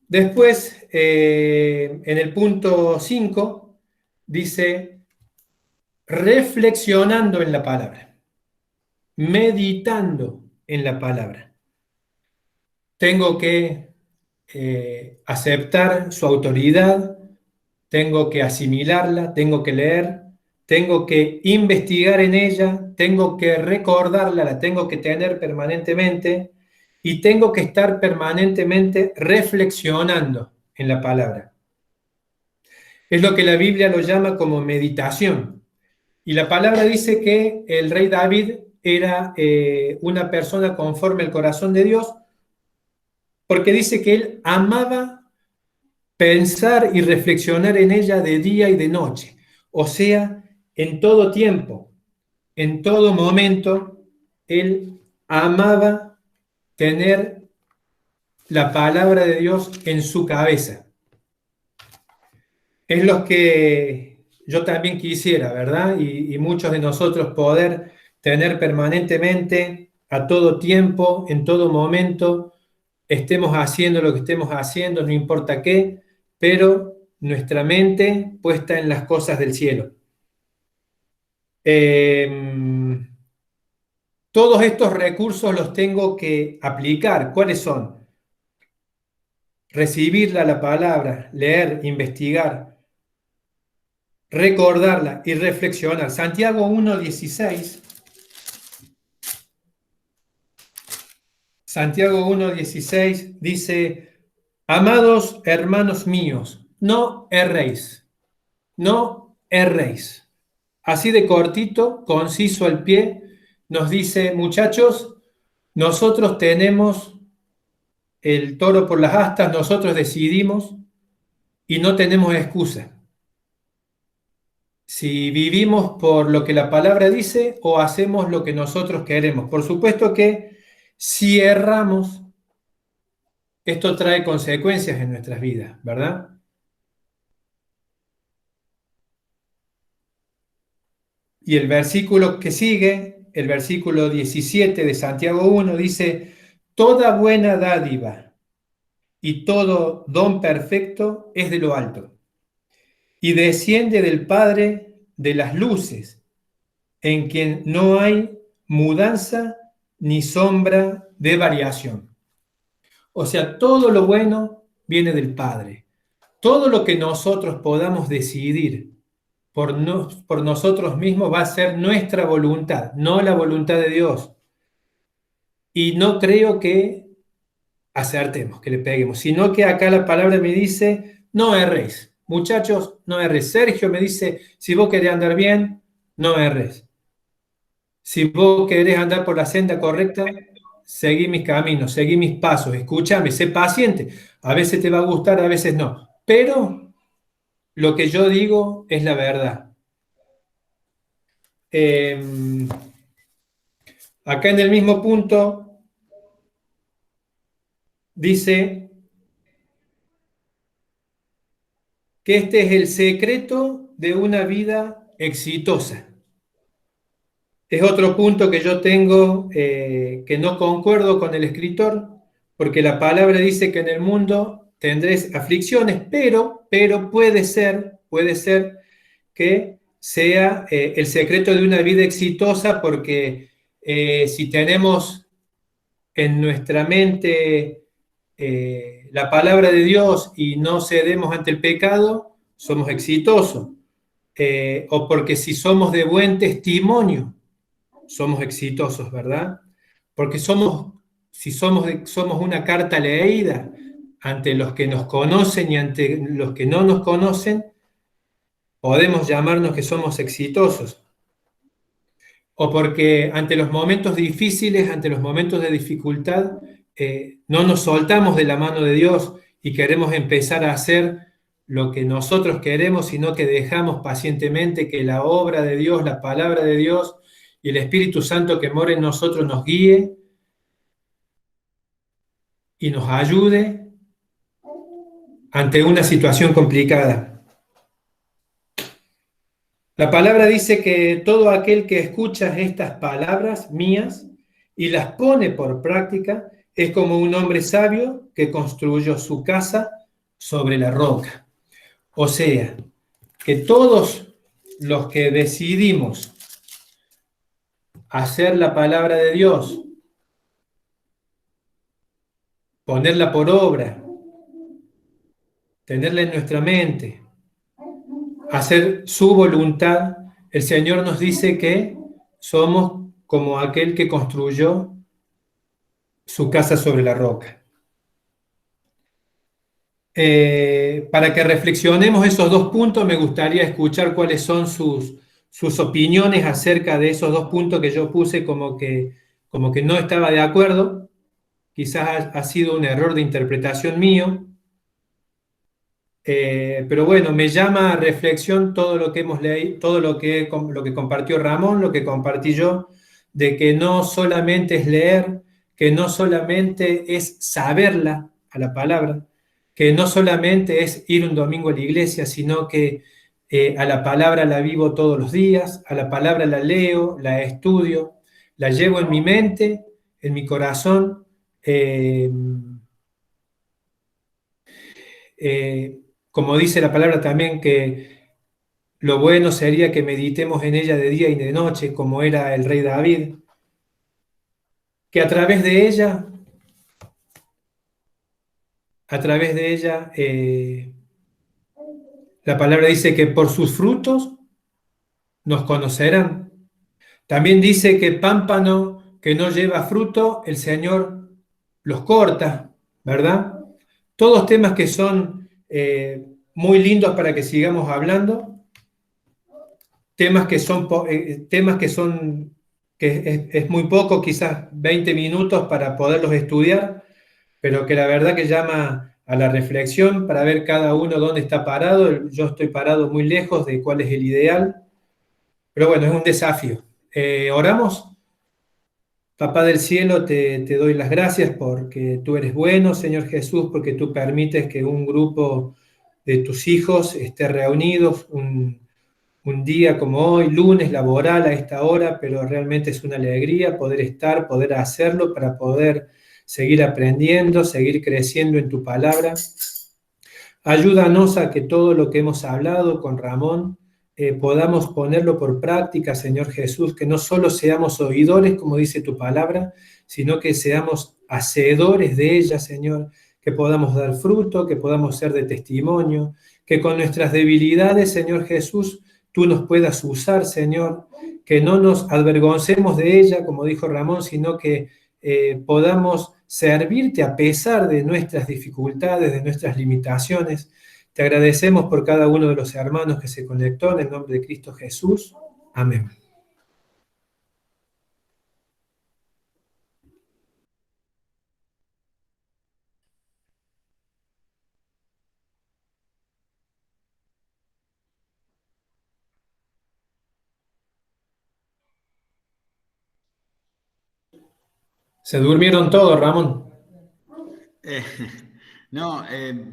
Después, en el punto 5, dice, reflexionando en la palabra, meditando en la palabra. Tengo que aceptar su autoridad, tengo que asimilarla, tengo que leer, tengo que investigar en ella, tengo que recordarla, la tengo que tener permanentemente y tengo que estar permanentemente reflexionando en la palabra. Es lo que la Biblia lo llama como meditación. Y la palabra dice que el rey David era una persona conforme al corazón de Dios, porque dice que él amaba pensar y reflexionar en ella de día y de noche. O sea, en todo tiempo, en todo momento, él amaba tener la palabra de Dios en su cabeza. Es lo que yo también quisiera, ¿verdad? Y muchos de nosotros poder tener permanentemente, a todo tiempo, en todo momento, estemos haciendo lo que estemos haciendo, no importa qué, pero nuestra mente puesta en las cosas del cielo. Todos estos recursos los tengo que aplicar. ¿Cuáles son? Recibirla la palabra, leer, investigar, recordarla y reflexionar. Santiago 1:16. Santiago 1:16 dice, amados hermanos míos, no erréis, no erréis. Así de cortito, conciso al pie, nos dice, muchachos, nosotros tenemos el toro por las astas, nosotros decidimos y no tenemos excusa. Si vivimos por lo que la palabra dice o hacemos lo que nosotros queremos. Por supuesto que si erramos, esto trae consecuencias en nuestras vidas, ¿verdad? Y el versículo que sigue, el versículo 17 de Santiago 1, dice, toda buena dádiva y todo don perfecto es de lo alto y desciende del Padre de las luces, en quien no hay mudanza ni sombra de variación. O sea, todo lo bueno viene del Padre. Todo lo que nosotros podamos decidir por nosotros mismos va a ser nuestra voluntad, no la voluntad de Dios. Y no creo que acertemos, que le peguemos, sino que acá la palabra me dice, no erréis. Muchachos, no erréis. Sergio me dice, si vos querés andar bien, no erréis. Si vos querés andar por la senda correcta, seguí mis caminos, seguí mis pasos, escúchame, sé paciente. A veces te va a gustar, a veces no. Pero lo que yo digo es la verdad. Acá en el mismo punto dice que este es el secreto de una vida exitosa. Es otro punto que yo tengo que no concuerdo con el escritor, porque la palabra dice que en el mundo tendréis aflicciones, pero puede ser que sea el secreto de una vida exitosa, porque si tenemos en nuestra mente la palabra de Dios y no cedemos ante el pecado, somos exitosos. O porque si somos de buen testimonio, somos exitosos, ¿verdad? Porque somos si somos una carta leída ante los que nos conocen y ante los que no nos conocen, podemos llamarnos que somos exitosos. O porque ante los momentos difíciles, ante los momentos de dificultad, no nos soltamos de la mano de Dios y queremos empezar a hacer lo que nosotros queremos, sino que dejamos pacientemente que la obra de Dios, la palabra de Dios y el Espíritu Santo que mora en nosotros nos guíe y nos ayude ante una situación complicada. La palabra dice que todo aquel que escucha estas palabras mías y las pone por práctica es como un hombre sabio que construyó su casa sobre la roca. O sea, que todos los que decidimos hacer la palabra de Dios, ponerla por obra, tenerla en nuestra mente, hacer su voluntad, el Señor nos dice que somos como aquel que construyó su casa sobre la roca. Para que reflexionemos esos dos puntos, me gustaría escuchar cuáles son sus opiniones acerca de esos dos puntos que yo puse como que no estaba de acuerdo. Quizás ha sido un error de interpretación mío. Pero bueno, me llama a reflexión todo lo que hemos leído, todo lo que compartió Ramón, lo que compartí yo, de que no solamente es leer, que no solamente es saberla a la palabra, que no solamente es ir un domingo a la iglesia, sino que a la palabra la vivo todos los días, a la palabra la leo, la estudio, la llevo en mi mente, en mi corazón. Como dice la palabra también, que lo bueno sería que meditemos en ella de día y de noche, como era el rey David, que a través de ella, la palabra dice que por sus frutos nos conocerán. También dice que pámpano que no lleva fruto, el Señor los corta, ¿verdad? Todos temas que son muy lindos para que sigamos hablando. Temas que es muy poco, quizás 20 minutos para poderlos estudiar, pero que la verdad que llama a la reflexión para ver cada uno dónde está parado. Yo estoy parado muy lejos de cuál es el ideal, pero bueno, es un desafío. ¿Oramos? Papá del cielo, te doy las gracias porque tú eres bueno, Señor Jesús, porque tú permites que un grupo de tus hijos esté reunidos un día como hoy, lunes laboral a esta hora, pero realmente es una alegría poder estar, poder hacerlo para poder seguir aprendiendo, seguir creciendo en tu palabra. Ayúdanos a que todo lo que hemos hablado con Ramón podamos ponerlo por práctica, Señor Jesús, que no solo seamos oidores, como dice tu palabra, sino que seamos hacedores de ella, Señor, que podamos dar fruto, que podamos ser de testimonio, que con nuestras debilidades, Señor Jesús, tú nos puedas usar, Señor, que no nos avergoncemos de ella, como dijo Ramón, sino que podamos servirte a pesar de nuestras dificultades, de nuestras limitaciones. Te agradecemos por cada uno de los hermanos que se conectó en el nombre de Cristo Jesús. Amén. Se durmieron todos, Ramón. Eh, no,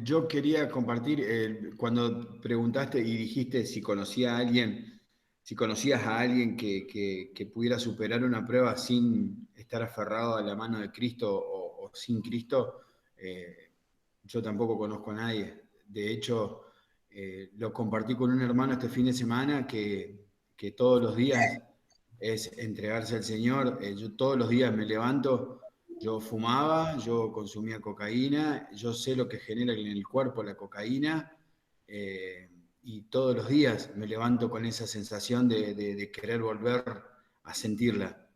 yo quería compartir, cuando preguntaste y dijiste si conocía a alguien, si conocías a alguien que pudiera superar una prueba sin estar aferrado a la mano de Cristo o sin Cristo, yo tampoco conozco a nadie. De hecho, lo compartí con un hermano este fin de semana que todos los días es entregarse al Señor. Yo todos los días me levanto. Yo fumaba, yo consumía cocaína, yo sé lo que genera en el cuerpo la cocaína, y todos los días me levanto con esa sensación de querer volver a sentirla.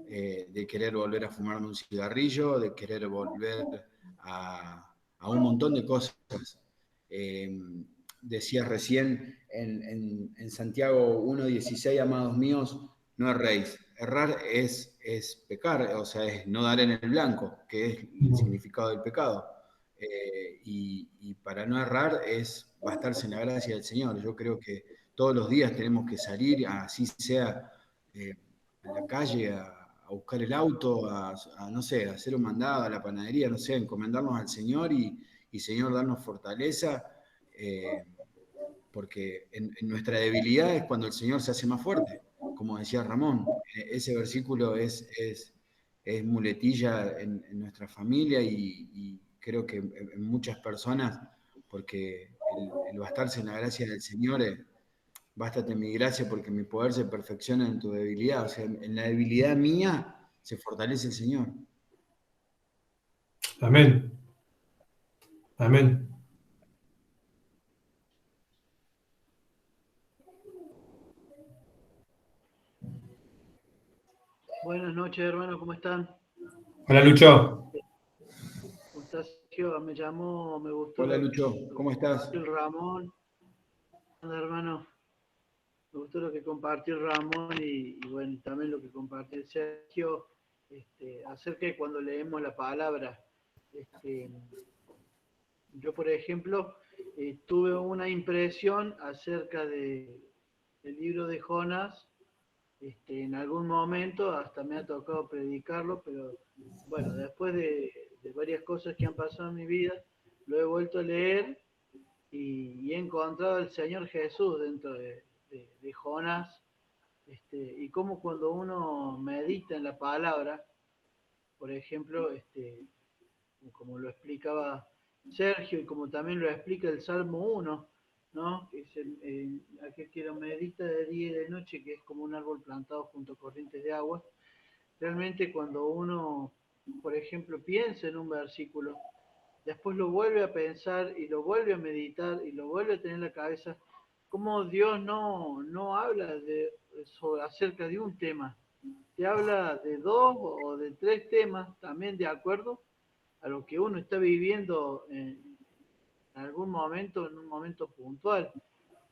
de querer volver a fumarme un cigarrillo, de querer volver a un montón de cosas. Decías recién en Santiago 1:16, amados míos, no erréis. Errar es pecar, o sea, es no dar en el blanco, que es el significado del pecado. Y para no errar es bastarse en la gracia del Señor. Yo creo que todos los días tenemos que salir, así sea a la calle, a buscar el auto, no sé, a hacer un mandado a la panadería, no sé, encomendarnos al Señor y Señor, darnos fortaleza, porque en nuestra debilidad es cuando el Señor se hace más fuerte, como decía Ramón. Ese versículo es muletilla en nuestra familia y creo que en muchas personas, porque el bastarse en la gracia del Señor es: bástate en mi gracia porque mi poder se perfecciona en tu debilidad. O sea, en la debilidad mía se fortalece el Señor. Amén. Amén. Buenas noches, hermano, ¿cómo están? Hola, Lucho. ¿Cómo estás, Sergio? Me gustó Hola, lo Lucho, que ¿cómo estás? compartió el Ramón. Hola, hermano. Me gustó lo que compartió el Ramón y bueno, también lo que compartió el Sergio, acerca de cuando leemos la palabra. Yo, por ejemplo, tuve una impresión acerca del libro de Jonás. En algún momento hasta me ha tocado predicarlo, pero bueno, después de varias cosas que han pasado en mi vida, lo he vuelto a leer y he encontrado al Señor Jesús dentro de Jonás, y como cuando uno medita en la palabra, por ejemplo, como lo explicaba Sergio y como también lo explica el Salmo 1, ¿no? Que es aquel que lo medita de día y de noche, que es como un árbol plantado junto a corrientes de agua. Realmente cuando uno, por ejemplo, piensa en un versículo, después lo vuelve a pensar y lo vuelve a meditar y lo vuelve a tener en la cabeza, como Dios no habla acerca de un tema, te habla de 2 o de 3 temas, también de acuerdo a lo que uno está viviendo en algún momento, en un momento puntual.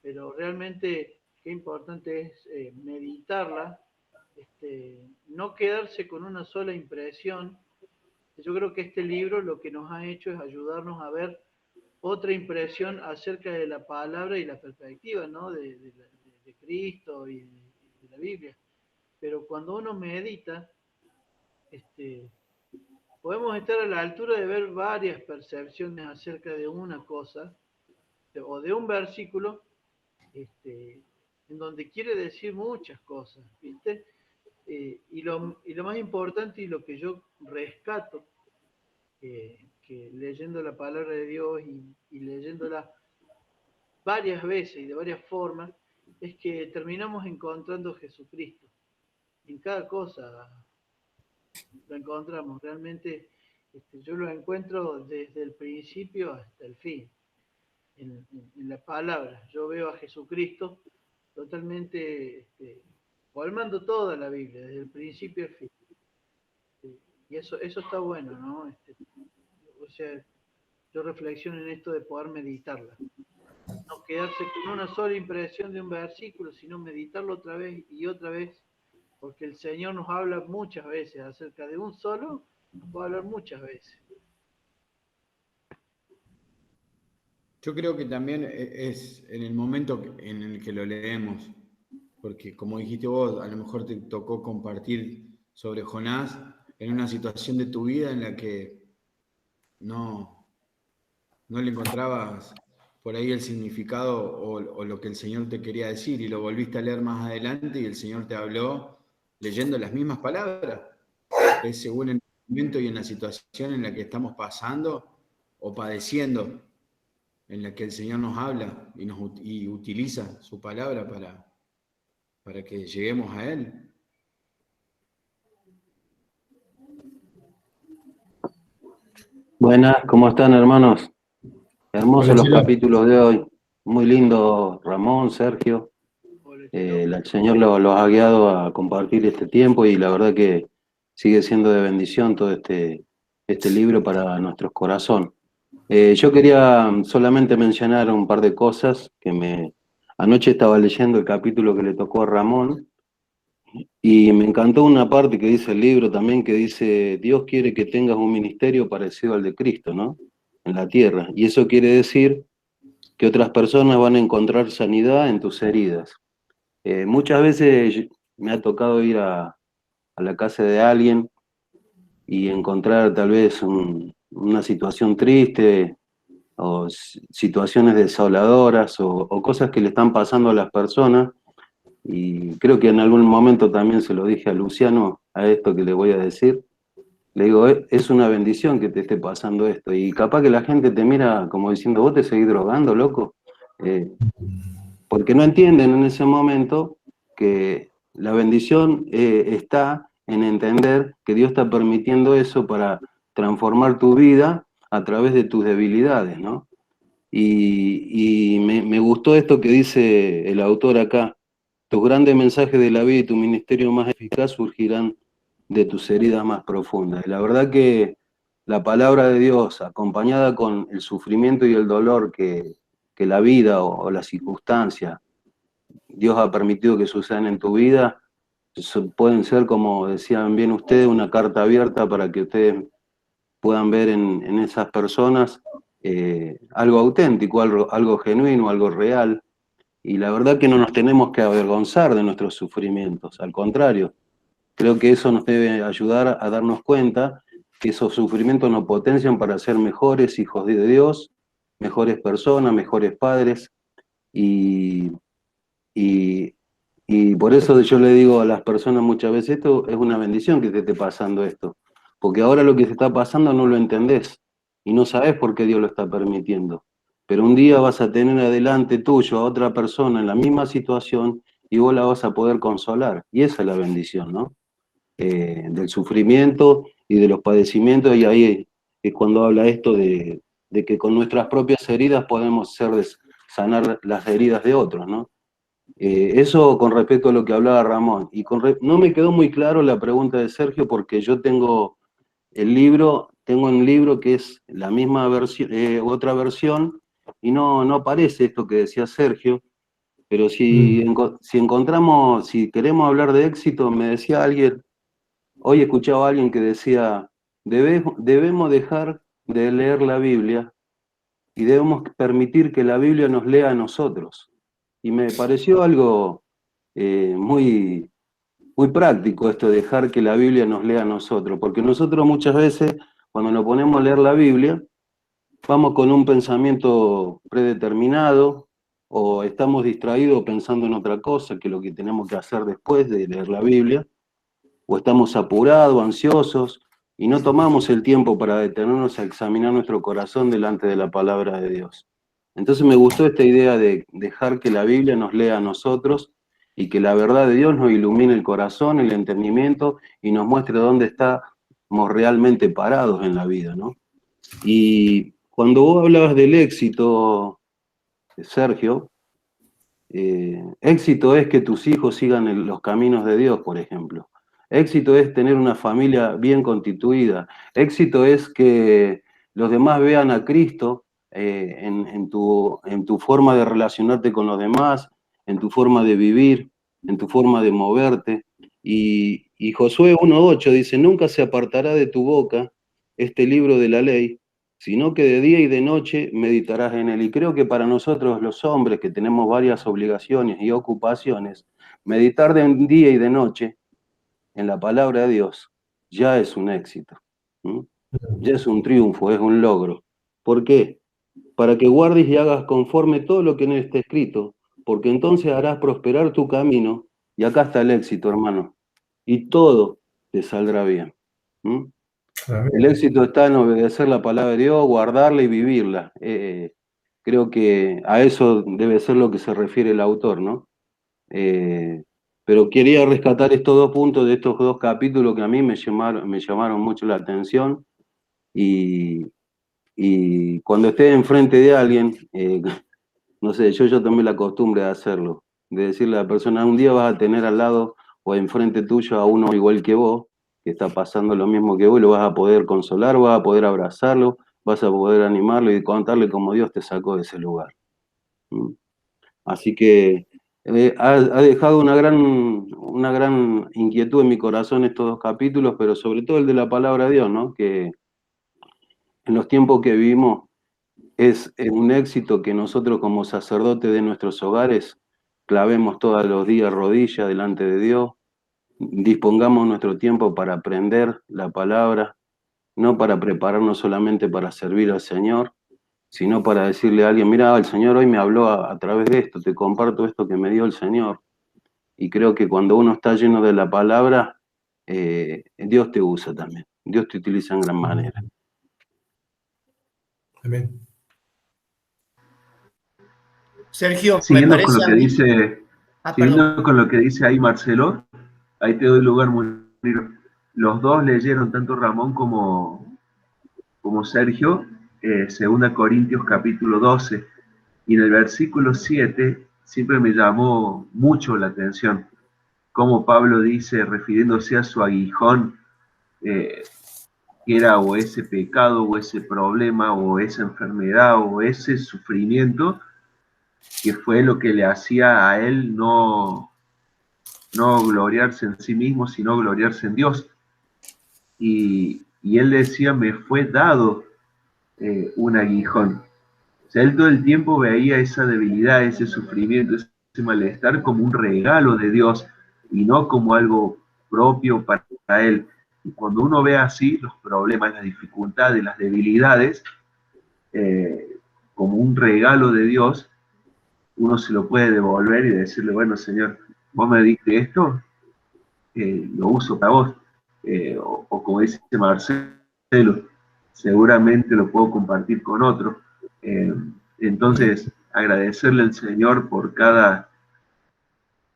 Pero realmente qué importante es meditarla, no quedarse con una sola impresión. Yo creo que este libro lo que nos ha hecho es ayudarnos a ver otra impresión acerca de la palabra y la perspectiva, ¿no? de Cristo y de la Biblia. Pero cuando uno medita, podemos estar a la altura de ver varias percepciones acerca de una cosa o de un versículo, en donde quiere decir muchas cosas, ¿viste? Y lo más importante y lo que yo rescato, que leyendo la palabra de Dios y leyéndola varias veces y de varias formas, es que terminamos encontrando a Jesucristo. En cada cosa lo encontramos. Realmente yo lo encuentro desde el principio hasta el fin. En la palabra, yo veo a Jesucristo totalmente colmando toda la Biblia, desde el principio al fin. Y eso está bueno, ¿no? O sea, yo reflexiono en esto de poder meditarla. No quedarse con una sola impresión de un versículo, sino meditarlo otra vez y otra vez, porque el Señor nos habla muchas veces acerca de un solo, nos puede hablar muchas veces. Yo creo que también es en el momento en el que lo leemos, porque como dijiste vos, a lo mejor te tocó compartir sobre Jonás en una situación de tu vida en la que no le encontrabas por ahí el significado o lo que el Señor te quería decir, y lo volviste a leer más adelante y el Señor te habló leyendo las mismas palabras. Es según el momento y en la situación en la que estamos pasando o padeciendo, en la que el Señor nos habla y utiliza su palabra para que lleguemos a Él. Buenas, ¿cómo están, hermanos? Hermosos Hola, los Chilo. capítulos de hoy. Muy lindo, Ramón, Sergio. El Señor los ha guiado a compartir este tiempo y la verdad que sigue siendo de bendición todo este libro para nuestro corazón. Yo quería solamente mencionar un par de cosas anoche estaba leyendo el capítulo que le tocó a Ramón y me encantó una parte que dice el libro también, que dice, Dios quiere que tengas un ministerio parecido al de Cristo, ¿no? En la tierra. Y eso quiere decir que otras personas van a encontrar sanidad en tus heridas. Muchas veces me ha tocado ir a la casa de alguien y encontrar tal vez una situación triste o situaciones desoladoras o cosas que le están pasando a las personas, y creo que en algún momento también se lo dije a Luciano, a esto que le voy a decir, le digo, es una bendición que te esté pasando esto, y capaz que la gente te mira como diciendo, vos te seguís drogando, loco, porque no entienden en ese momento que la bendición está en entender que Dios está permitiendo eso para transformar tu vida a través de tus debilidades, ¿no? Y me gustó esto que dice el autor acá, tus grandes mensajes de la vida y tu ministerio más eficaz surgirán de tus heridas más profundas. Y la verdad que la palabra de Dios, acompañada con el sufrimiento y el dolor que la vida o la circunstancia Dios ha permitido que sucedan en tu vida, pueden ser, como decían bien ustedes, una carta abierta para que ustedes puedan ver en esas personas algo auténtico, algo genuino, algo real. Y la verdad que no nos tenemos que avergonzar de nuestros sufrimientos, al contrario, creo que eso nos debe ayudar a darnos cuenta que esos sufrimientos nos potencian para ser mejores hijos de Dios, mejores personas, mejores padres, y, y, y por eso yo le digo a las personas muchas veces, esto es una bendición que te esté pasando esto, porque ahora lo que se está pasando no lo entendés y no sabés por qué Dios lo está permitiendo. Pero un día vas a tener adelante tuyo a otra persona en la misma situación y vos la vas a poder consolar. Y esa es la bendición, ¿no? Del sufrimiento y de los padecimientos, y ahí es cuando habla esto de que con nuestras propias heridas podemos sanar las heridas de otros, ¿no? Eso con respecto a lo que hablaba Ramón. Y no me quedó muy claro la pregunta de Sergio, porque yo tengo un libro que es la misma versión, otra versión, y no aparece esto que decía Sergio, pero si encontramos, si queremos hablar de éxito, me decía alguien, hoy escuchaba a alguien que decía, debemos dejar de leer la Biblia y debemos permitir que la Biblia nos lea a nosotros. Y me pareció algo muy, muy práctico esto de dejar que la Biblia nos lea a nosotros, porque nosotros muchas veces, cuando nos ponemos a leer la Biblia, vamos con un pensamiento predeterminado o estamos distraídos pensando en otra cosa que lo que tenemos que hacer después de leer la Biblia, o estamos apurados, ansiosos, y no tomamos el tiempo para detenernos a examinar nuestro corazón delante de la palabra de Dios. Entonces me gustó esta idea de dejar que la Biblia nos lea a nosotros y que la verdad de Dios nos ilumine el corazón, el entendimiento y nos muestre dónde estamos realmente parados en la vida, ¿no? Y cuando vos hablabas del éxito, Sergio, éxito es que tus hijos sigan los caminos de Dios, por ejemplo. Éxito es tener una familia bien constituida. Éxito es que los demás vean a Cristo en tu forma de relacionarte con los demás, en tu forma de vivir, en tu forma de moverte. Y Josué 1:8 dice, nunca se apartará de tu boca este libro de la ley, sino que de día y de noche meditarás en él. Y creo que para nosotros los hombres que tenemos varias obligaciones y ocupaciones, meditar de día y de noche en la palabra de Dios ya es un éxito, ¿sí? Ya es un triunfo, es un logro. ¿Por qué? Para que guardes y hagas conforme todo lo que en él está escrito, porque entonces harás prosperar tu camino, y acá está el éxito, hermano, y todo te saldrá bien. ¿Sí? El éxito está en obedecer la palabra de Dios, guardarla y vivirla. Creo que a eso debe ser lo que se refiere el autor, ¿no? Pero quería rescatar estos dos puntos de estos dos capítulos que a mí me llamaron mucho la atención, y cuando esté enfrente de alguien, no sé, yo tomé la costumbre de hacerlo, de decirle a la persona, un día vas a tener al lado o enfrente tuyo a uno igual que vos, que está pasando lo mismo que vos, lo vas a poder consolar, vas a poder abrazarlo, vas a poder animarlo y contarle cómo Dios te sacó de ese lugar. Así que ha dejado una gran inquietud en mi corazón estos 2 capítulos, pero sobre todo el de la palabra de Dios, ¿no? Que en los tiempos que vivimos es un éxito que nosotros como sacerdotes de nuestros hogares clavemos todos los días rodillas delante de Dios, dispongamos nuestro tiempo para aprender la palabra, no para prepararnos solamente para servir al Señor, sino para decirle a alguien, mira, el Señor hoy me habló a través de esto, te comparto esto que me dio el Señor. Y creo que cuando uno está lleno de la palabra, Dios te usa también, Dios te utiliza en gran manera. Amén. Sergio, me Siguiendo parece con lo a que mí... dice, perdón. siguiendo con lo que dice ahí Marcelo, ahí te doy lugar, Munir. Los dos leyeron, tanto Ramón como Sergio, 2 Corintios capítulo 12, y en el versículo 7 siempre me llamó mucho la atención, como Pablo dice, refiriéndose a su aguijón, que era o ese pecado, o ese problema, o esa enfermedad, o ese sufrimiento, que fue lo que le hacía a él no gloriarse en sí mismo, sino gloriarse en Dios. Y él decía, me fue dado un aguijón. O sea, él todo el tiempo veía esa debilidad, ese sufrimiento, ese malestar como un regalo de Dios y no como algo propio para él. Y cuando uno ve así los problemas, las dificultades, las debilidades, como un regalo de Dios, uno se lo puede devolver y decirle, bueno, Señor, vos me diste esto, lo uso para vos. O como dice Marcelo, seguramente lo puedo compartir con otro. Entonces, agradecerle al Señor por cada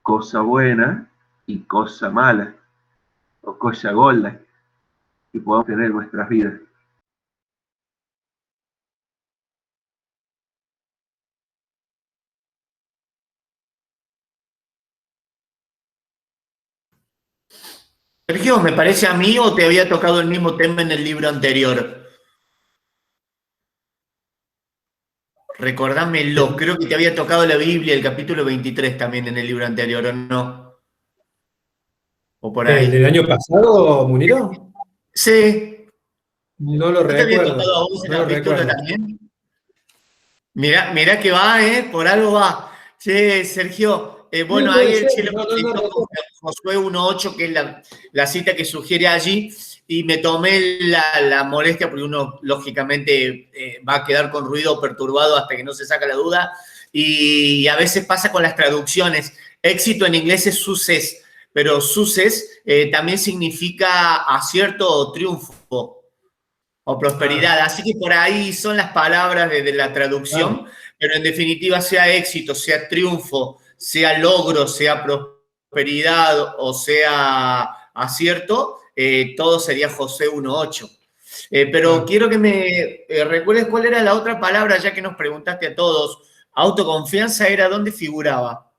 cosa buena y cosa mala, o cosa golda, que podamos tener en nuestras vidas. Sergio, ¿me parece a mí o te había tocado el mismo tema en el libro anterior? Recordámelo, creo que te había tocado la Biblia, el capítulo 23 también en el libro anterior, ¿o no? O por ahí. ¿El del año pasado, Muniro? Sí. No lo ¿No te había recuerdo. tocado a vos ese No lo capítulo recuerdo. también? Mirá que va, por algo va. Che, Sergio, bueno, Sí, ahí puede el ser. Chile No, me no, no citó con recuerdo. Josué 1.8, que es la cita que sugiere allí, y me tomé la molestia, porque uno lógicamente va a quedar con ruido perturbado hasta que no se saca la duda, y a veces pasa con las traducciones. Éxito en inglés es success, pero success también significa acierto o triunfo o prosperidad. Así que por ahí son las palabras de la traducción, pero en definitiva, sea éxito, sea triunfo, sea logro, sea prosperidad o sea acierto, todo sería José 1.8. Pero quiero que me recuerdes cuál era la otra palabra, ya que nos preguntaste a todos. Autoconfianza era dónde figuraba.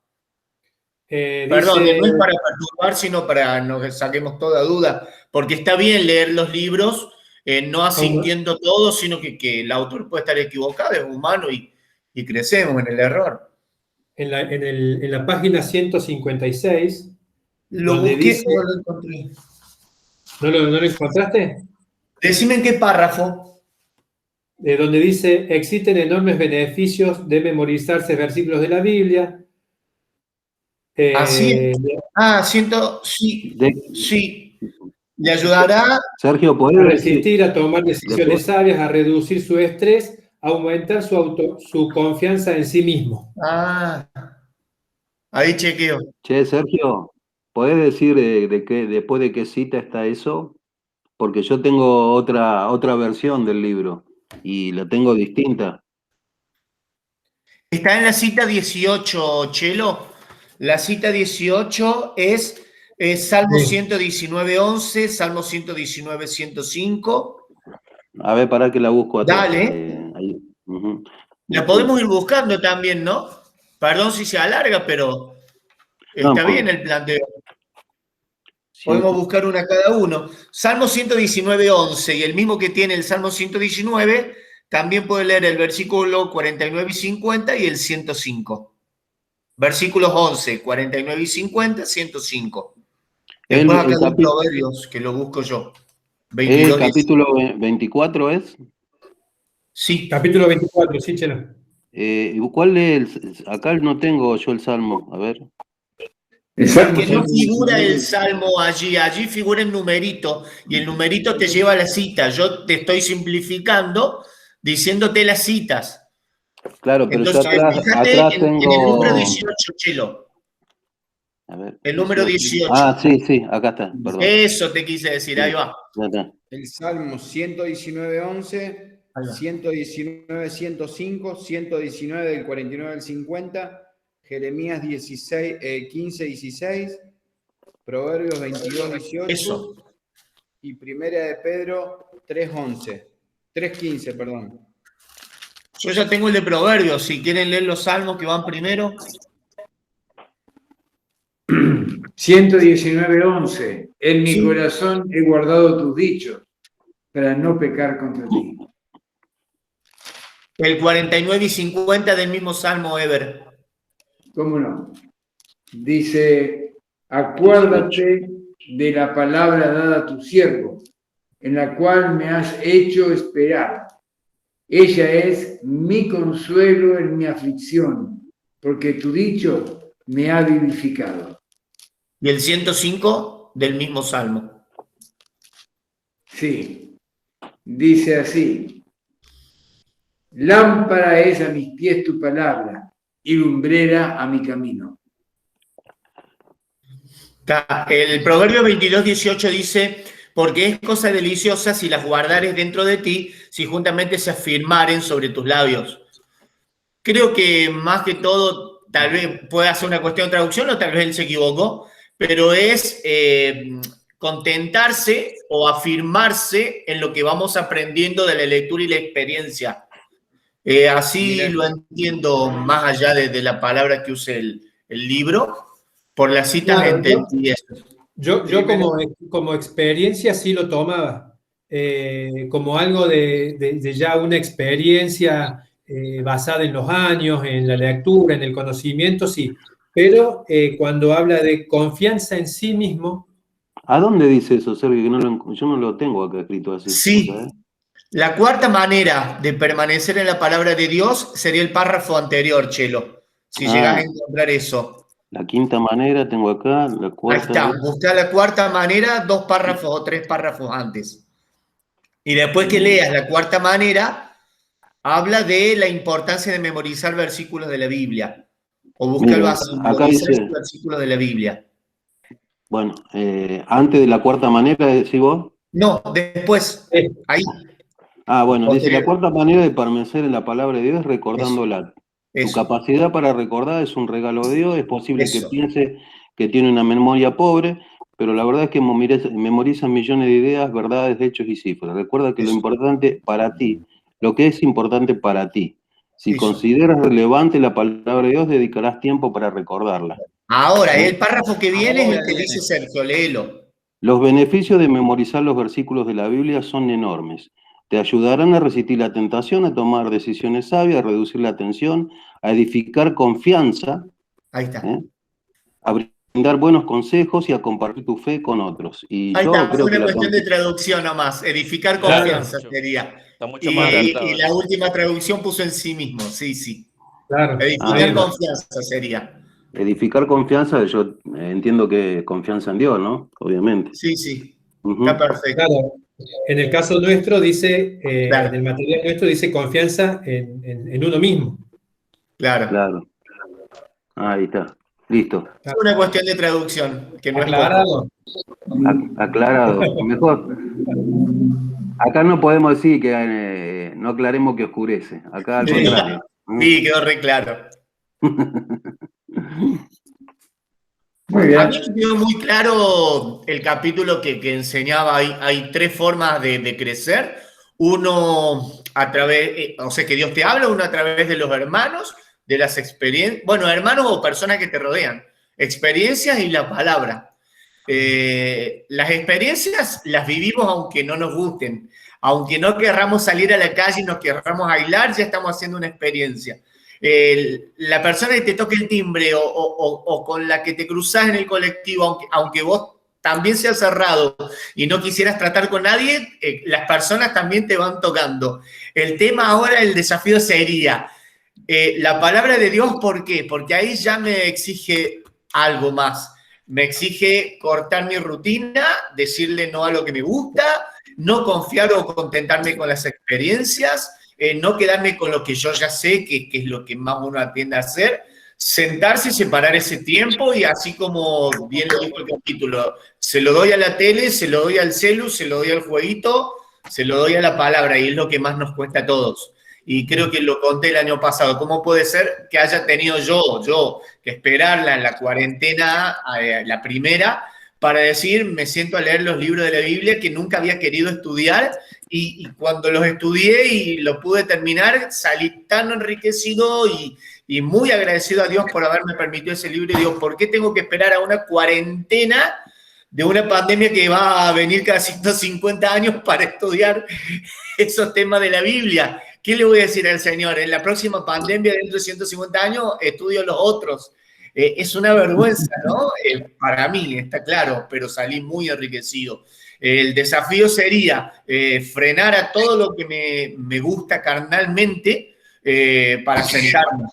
Perdón, Dice, no es para perturbar, sino para que saquemos toda duda, porque está bien leer los libros, no asintiendo todo, sino que el autor puede estar equivocado, es humano y crecemos en el error. en la página 156, Lo donde busqué, dice, no lo encontré. ¿no lo encontraste? Decime en qué párrafo. Donde dice, existen enormes beneficios de memorizarse versículos de la Biblia. Así. Sí. Le ayudará Sergio, A ¿podés resistir, a tomar decisiones después? sabias, a reducir su estrés, a aumentar su confianza en sí mismo. Ahí chequeo. Che, Sergio, ¿podés decir después de qué cita está eso? Porque yo tengo otra versión del libro y la tengo distinta. Está en la cita 18, Chelo. La cita 18 es Salmo 119.11, Salmo 119.105. A ver, para que la busco atrás. Dale. Ahí. Uh-huh. La podemos ir buscando también, ¿no? Perdón si se alarga, pero está bien el planteo. Podemos buscar una cada uno. Salmo 119, 11, y el mismo que tiene el Salmo 119, también puede leer el versículo 49 y 50 y el 105. Versículos 11, 49 y 50, 105. Después acá hay Proverbios, que lo busco yo. 22, ¿El capítulo 24 es? Sí. Capítulo 24, sí, Chelo. ¿Cuál es? Acá no tengo yo el Salmo, a ver. Porque no figura el Salmo allí figura el numerito, y el numerito te lleva a la cita. Yo te estoy simplificando diciéndote las citas. Claro, pero entonces, yo fíjate atrás en tengo... el número 18, Chelo. A ver, el número 18. Ah, sí, acá está, perdón. Eso te quise decir, ahí va. El Salmo 119, 11, 119, 105, 119 del 49 al 50, Jeremías 16, 15, 16, Proverbios 22, 18 Eso. y Primera de Pedro 3, 11. 3, 15, perdón. Yo ya tengo el de Proverbios, si quieren leer los salmos que van primero. 119, 11. En mi corazón he guardado tus dichos para no pecar contra ti. El 49 y 50 del mismo salmo, Ever. ¿Cómo no? Dice, acuérdate de la palabra dada a tu siervo, en la cual me has hecho esperar. Ella es mi consuelo en mi aflicción, porque tu dicho me ha vivificado. Y el 105 del mismo salmo. Sí, dice así, lámpara es a mis pies tu palabra y lumbrera a mi camino. El Proverbio 22, 18 dice, porque es cosa deliciosa si las guardares dentro de ti, si juntamente se afirmaren sobre tus labios. Creo que más que todo, tal vez pueda ser una cuestión de traducción o tal vez él se equivocó, pero es contentarse o afirmarse en lo que vamos aprendiendo de la lectura y la experiencia. Así Mira, lo entiendo más allá de la palabra que use el libro. Por las citas claro, entendí eso. Yo como experiencia sí lo tomaba, como algo de ya una experiencia basada en los años, en la lectura, en el conocimiento, sí. Pero cuando habla de confianza en sí mismo... ¿A dónde dice eso, Sergio? Que yo no lo tengo acá escrito así. Sí. La cuarta manera de permanecer en la palabra de Dios sería el párrafo anterior, Chelo. Si llegás a encontrar eso. La quinta manera tengo acá, la cuarta... Ahí está, busca la cuarta manera, 2 párrafos o 3 párrafos antes. Y después que leas la cuarta manera, habla de la importancia de memorizar versículos de la Biblia. O buscar versículos de la Biblia. Bueno, antes de la cuarta manera, ¿decís vos? No, después, ahí. Ah, bueno, dice, la cuarta manera de permanecer en la palabra de Dios es recordándola. Tu capacidad para recordar es un regalo de Dios, es posible que piense que tiene una memoria pobre, pero la verdad es que memoriza millones de ideas, verdades, hechos y cifras. Recuerda que lo importante para ti, lo que es importante para ti, si consideras relevante la palabra de Dios, dedicarás tiempo para recordarla. Ahora, el párrafo que viene es el que dice Sergio, léelo. Los beneficios de memorizar los versículos de la Biblia son enormes. Te ayudarán a resistir la tentación, a tomar decisiones sabias, a reducir la tensión, a edificar confianza, ahí está. A brindar buenos consejos y a compartir tu fe con otros. Y ahí yo está, creo una que cuestión de traducción nomás, edificar confianza sería. Está mucho más adelantado. Y la última traducción puso en sí mismo, sí. Claro. Edificar confianza sería. Edificar confianza, yo entiendo que confianza en Dios, ¿no? Obviamente. Sí. Está perfecto. Claro. En el caso nuestro dice, en el material nuestro dice confianza en uno mismo. Claro. Ahí está. Listo. Es una cuestión de traducción. Que no aclarado. Aclarado. Mejor. Acá no podemos decir que no aclaremos que oscurece. Acá al contrario. Sí, quedó re claro. Muy bien. A mí me quedó muy claro el capítulo que enseñaba. Hay 3 formas de crecer. Uno a través, o sea, que Dios te habla, uno a través de los hermanos, de las experiencias, bueno, hermanos o personas que te rodean, experiencias y la palabra. Las experiencias las vivimos aunque no nos gusten, aunque no querramos salir a la calle y nos querramos aislar, ya estamos haciendo una experiencia. La persona que te toque el timbre o con la que te cruzás en el colectivo, aunque vos también seas cerrado y no quisieras tratar con nadie, las personas también te van tocando. El tema ahora, el desafío sería la palabra de Dios, ¿por qué? Porque ahí ya me exige algo más. Me exige cortar mi rutina, decirle no a lo que me gusta, no confiar o contentarme con las experiencias, no quedarme con lo que yo ya sé, que es lo que más uno tiende a hacer, sentarse y separar ese tiempo y así como bien lo dijo el capítulo, se lo doy a la tele, se lo doy al celu, se lo doy al jueguito, se lo doy a la palabra y es lo que más nos cuesta a todos. Y creo que lo conté el año pasado. ¿Cómo puede ser que haya tenido yo que esperarla en la cuarentena, la primera, para decir, me siento a leer los libros de la Biblia que nunca había querido estudiar y cuando los estudié y lo pude terminar, salí tan enriquecido y muy agradecido a Dios por haberme permitido ese libro y digo, ¿por qué tengo que esperar a una cuarentena de una pandemia que va a venir cada 150 años para estudiar esos temas de la Biblia? ¿Qué le voy a decir al Señor? En la próxima pandemia, dentro de 150 años, estudio los otros. Es una vergüenza, ¿no? Para mí, está claro, pero salí muy enriquecido. El desafío sería frenar a todo lo que me gusta carnalmente para sentarme.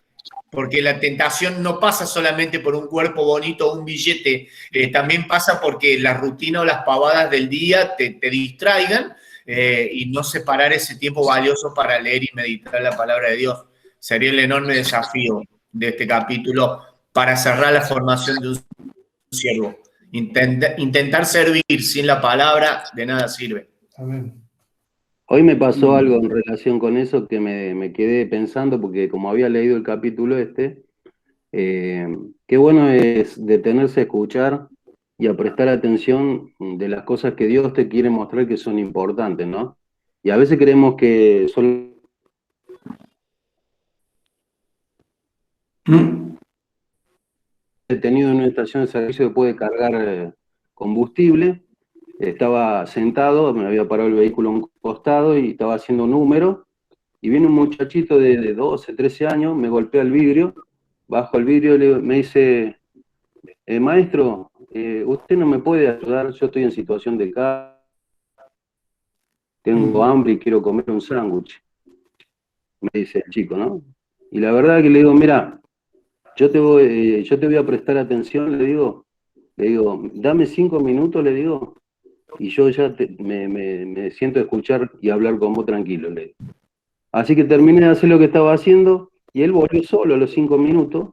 Porque la tentación no pasa solamente por un cuerpo bonito o un billete, también pasa porque la rutina o las pavadas del día te distraigan y no separar ese tiempo valioso para leer y meditar la palabra de Dios. Sería el enorme desafío de este capítulo para cerrar la formación de un siervo. Intentar servir sin la palabra de nada sirve. Amén. Hoy me pasó algo en relación con eso que me quedé pensando, porque como había leído el capítulo qué bueno es detenerse a escuchar y a prestar atención de las cosas que Dios te quiere mostrar que son importantes, ¿no? Y a veces creemos que solo detenido en una estación de servicio que puede cargar combustible. Estaba sentado, me había parado el vehículo a un costado y estaba haciendo un número, y viene un muchachito de 12, 13 años, me golpea el vidrio, bajo el vidrio y me dice, maestro, usted no me puede ayudar, yo estoy en situación de calle, tengo hambre y quiero comer un sándwich, me dice el chico, ¿no? Y la verdad que le digo, mira, yo te voy a prestar atención, le digo, dame 5 minutos, le digo, y yo ya me siento a escuchar y hablar con vos tranquilo, le digo. Así que terminé de hacer lo que estaba haciendo, y él volvió solo a los 5 minutos,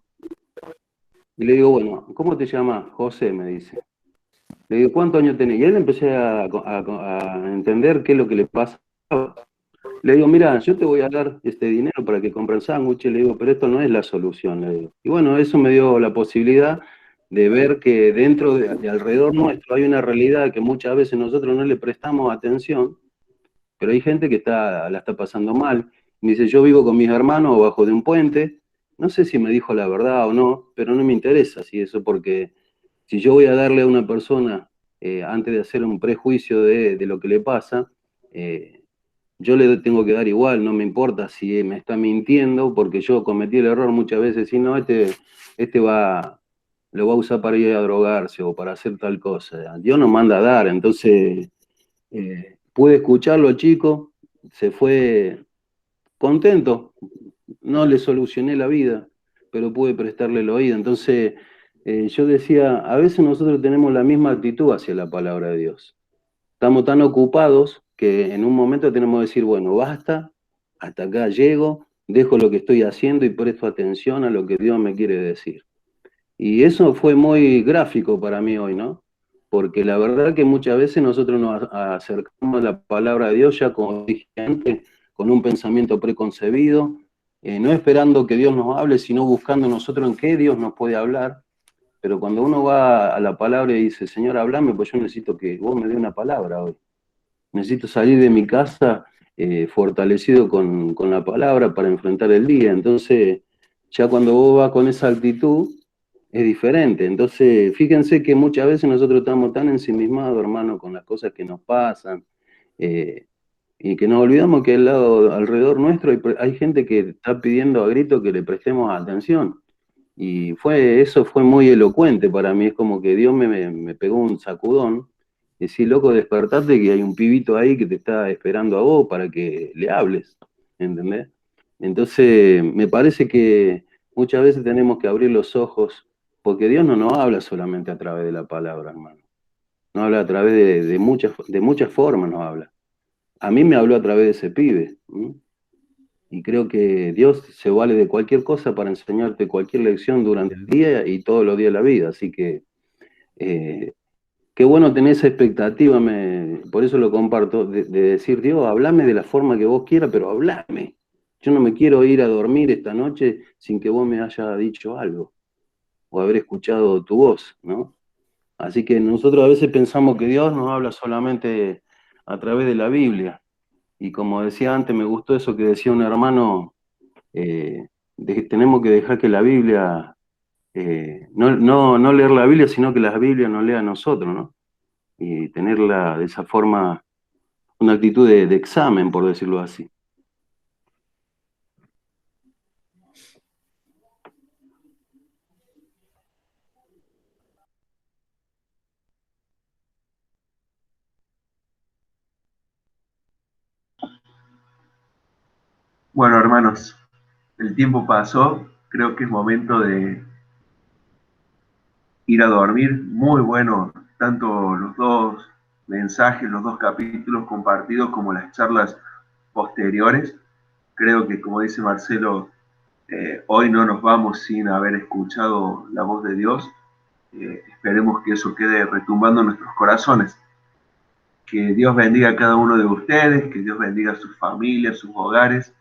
y le digo, bueno, ¿cómo te llamas? José, me dice. Le digo, ¿cuántos años tenés? Y él empecé a entender qué es lo que le pasaba. Le digo, mira, yo te voy a dar este dinero para que compren sándwiches, le digo, pero esto no es la solución, le digo. Y bueno, eso me dio la posibilidad de ver que dentro de alrededor nuestro hay una realidad que muchas veces nosotros no le prestamos atención, pero hay gente que la está pasando mal. Me dice, yo vivo con mis hermanos bajo de un puente, no sé si me dijo la verdad o no, pero no me interesa si eso, porque si yo voy a darle a una persona, antes de hacer un prejuicio de lo que le pasa, yo le tengo que dar igual, no me importa si me está mintiendo, porque yo cometí el error muchas veces, si no, lo va a usar para ir a drogarse o para hacer tal cosa. Dios nos manda a dar, entonces pude escucharlo, chico, se fue contento, no le solucioné la vida, pero pude prestarle el oído. Entonces yo decía, a veces nosotros tenemos la misma actitud hacia la palabra de Dios. Estamos tan ocupados que en un momento tenemos que decir, bueno, basta, hasta acá llego, dejo lo que estoy haciendo y presto atención a lo que Dios me quiere decir. Y eso fue muy gráfico para mí hoy, ¿no? Porque la verdad que muchas veces nosotros nos acercamos a la palabra de Dios ya, como dije antes, con un pensamiento preconcebido, no esperando que Dios nos hable, sino buscando nosotros en qué Dios nos puede hablar. Pero cuando uno va a la palabra y dice, Señor, háblame, pues yo necesito que vos me dé una palabra hoy. Necesito salir de mi casa fortalecido con la palabra para enfrentar el día. Entonces, ya cuando vos vas con esa actitud, es diferente. Entonces, fíjense que muchas veces nosotros estamos tan ensimismados, hermano, con las cosas que nos pasan, y que nos olvidamos que al lado, alrededor nuestro hay gente que está pidiendo a grito que le prestemos atención. Y eso fue muy elocuente para mí, es como que Dios me pegó un sacudón, y decir, loco, despertate que hay un pibito ahí que te está esperando a vos para que le hables, ¿entendés? Entonces, me parece que muchas veces tenemos que abrir los ojos, porque Dios no nos habla solamente a través de la palabra, hermano. Nos habla a través de muchas formas, nos habla. A mí me habló a través de ese pibe. Y creo que Dios se vale de cualquier cosa para enseñarte cualquier lección durante el día y todos los días de la vida. Así que qué bueno tener esa expectativa, por eso lo comparto, de decir, Dios, hablame de la forma que vos quieras, pero hablame. Yo no me quiero ir a dormir esta noche sin que vos me hayas dicho algo o haber escuchado tu voz, ¿no? Así que nosotros a veces pensamos que Dios nos habla solamente a través de la Biblia. Y como decía antes, me gustó eso que decía un hermano, tenemos que dejar que la Biblia, no leer la Biblia, sino que la Biblia nos lea a nosotros, ¿no? Y tenerla de esa forma, una actitud de examen, por decirlo así. Bueno, hermanos, el tiempo pasó, creo que es momento de ir a dormir. Muy bueno, tanto los dos mensajes, los dos capítulos compartidos como las charlas posteriores. Creo que, como dice Marcelo, hoy no nos vamos sin haber escuchado la voz de Dios. Esperemos que eso quede retumbando en nuestros corazones. Que Dios bendiga a cada uno de ustedes, que Dios bendiga a sus familias, sus hogares.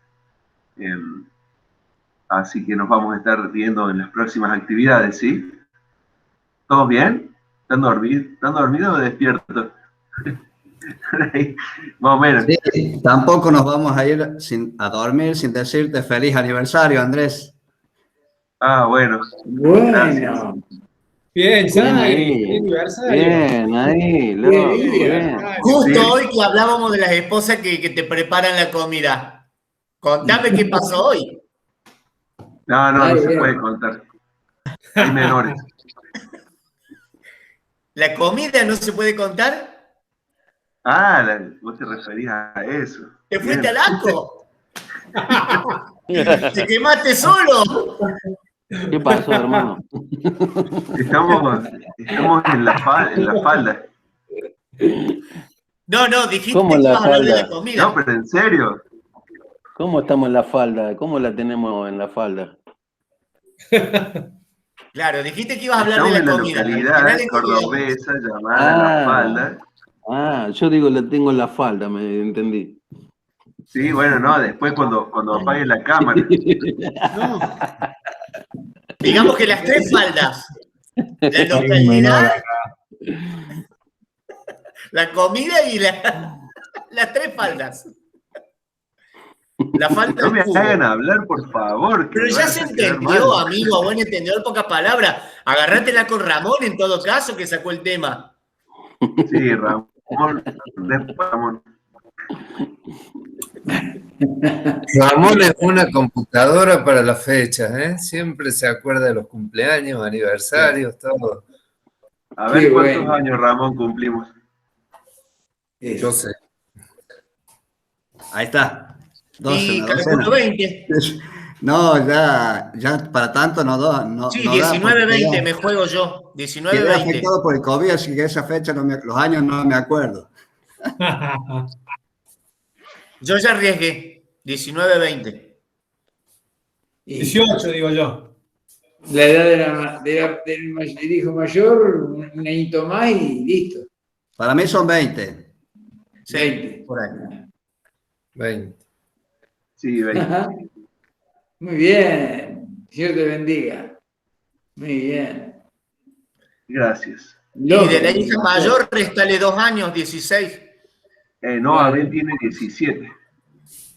Así que nos vamos a estar viendo en las próximas actividades, ¿sí? ¿Todos bien? ¿Están dormidos o despiertos? Más o menos. Sí, tampoco nos vamos a ir a dormir sin decirte feliz aniversario, Andrés. Ah, bueno. Bueno. Bien, Sagri, Bien feliz ahí, aniversario. bien ahí, loco, bien. Justo Sí. hoy que hablábamos de las esposas que te preparan la comida. Contame qué pasó hoy. No se puede contar. Hay menores. ¿La comida no se puede contar? Ah, vos te referís a eso. ¿Te fuiste Bien. al asco? ¿Te quemaste solo? ¿Qué pasó, hermano? Estamos en la falda. No, dijiste ¿Cómo que en la ibas a hablar de falda? la comida. No, pero en serio. ¿Cómo estamos en la falda? ¿Cómo la tenemos en la falda? Claro, dijiste que ibas a hablar Estamos de en la la comida. localidad cordobesa llamada La Falda. Yo digo la tengo en la falda, me entendí. Sí, bueno, no, después cuando apague la cámara. No. Digamos que las tres faldas. La localidad, la comida y las tres faldas. La falda No me del cubo. hagan hablar, por favor. Pero ya se entendió, amigo, a buen entendedor, pocas palabras. Agarrátela con Ramón en todo caso, que sacó el tema. Sí, Ramón. Después, Ramón. Ramón es una computadora para las fechas, ¿eh? Siempre se acuerda de los cumpleaños, aniversarios, todo. A ver Qué cuántos bueno. años, Ramón, cumplimos. Yo sé. Ahí está. 12, Y una calculo docena. 20. No, ya para tanto no Sí, no da, 19-20 porque me juego yo. quedé 19-20. afectado por el COVID, así que esa fecha, los años no me acuerdo. Yo ya arriesgué. 19-20. 18, digo yo. La edad del hijo mayor, un añito más y listo. Para mí son 20. Sí, 20. por ahí. 20. Sí, 20. Ajá. Muy bien. Dios te bendiga. Muy bien. Gracias. Y de la hija mayor, réstale 2 años, 16. No, Abel tiene 17.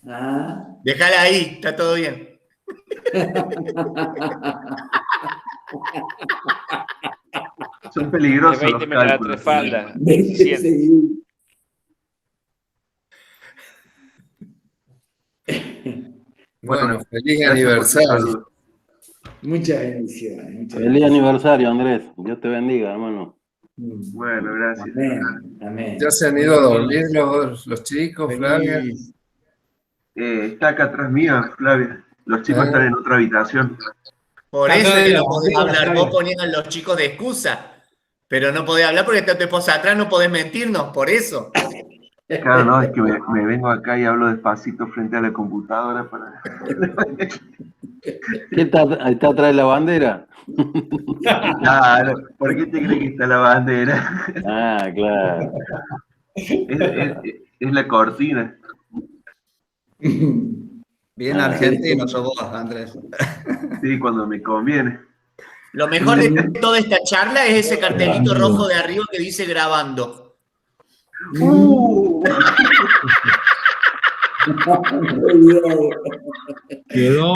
Ah. Déjala ahí, está todo bien. Son De peligrosos 20 los me da cálculos. 3 faldas. Vente 7. seguido. Bueno, feliz gracias por tu aniversario. saludo. Muchas bendiciones. Muchas Feliz bendiciones. aniversario, Andrés. Dios te bendiga, hermano. Bueno, gracias. Amén. Amén. ¿Ya se han ido a dormir los chicos, Flavia? Está acá atrás mía, Flavia. Los chicos están en otra habitación. Por Acá eso es de que la no podés bandera, hablar. Flavia. Vos ponías a los chicos de excusa, pero no podés hablar porque está tu esposa atrás, no podés mentirnos, por eso. Claro, no, es que me vengo acá y hablo despacito frente a la computadora para... ¿Qué está atrás de la bandera? Claro, ¿por qué te crees que está la bandera? Ah, claro. Es la cortina. Bien argentino sos vos, Andrés. Sí, cuando me conviene. Lo mejor de toda esta charla es ese cartelito rojo de arriba que dice grabando. Muy bien. Quedó.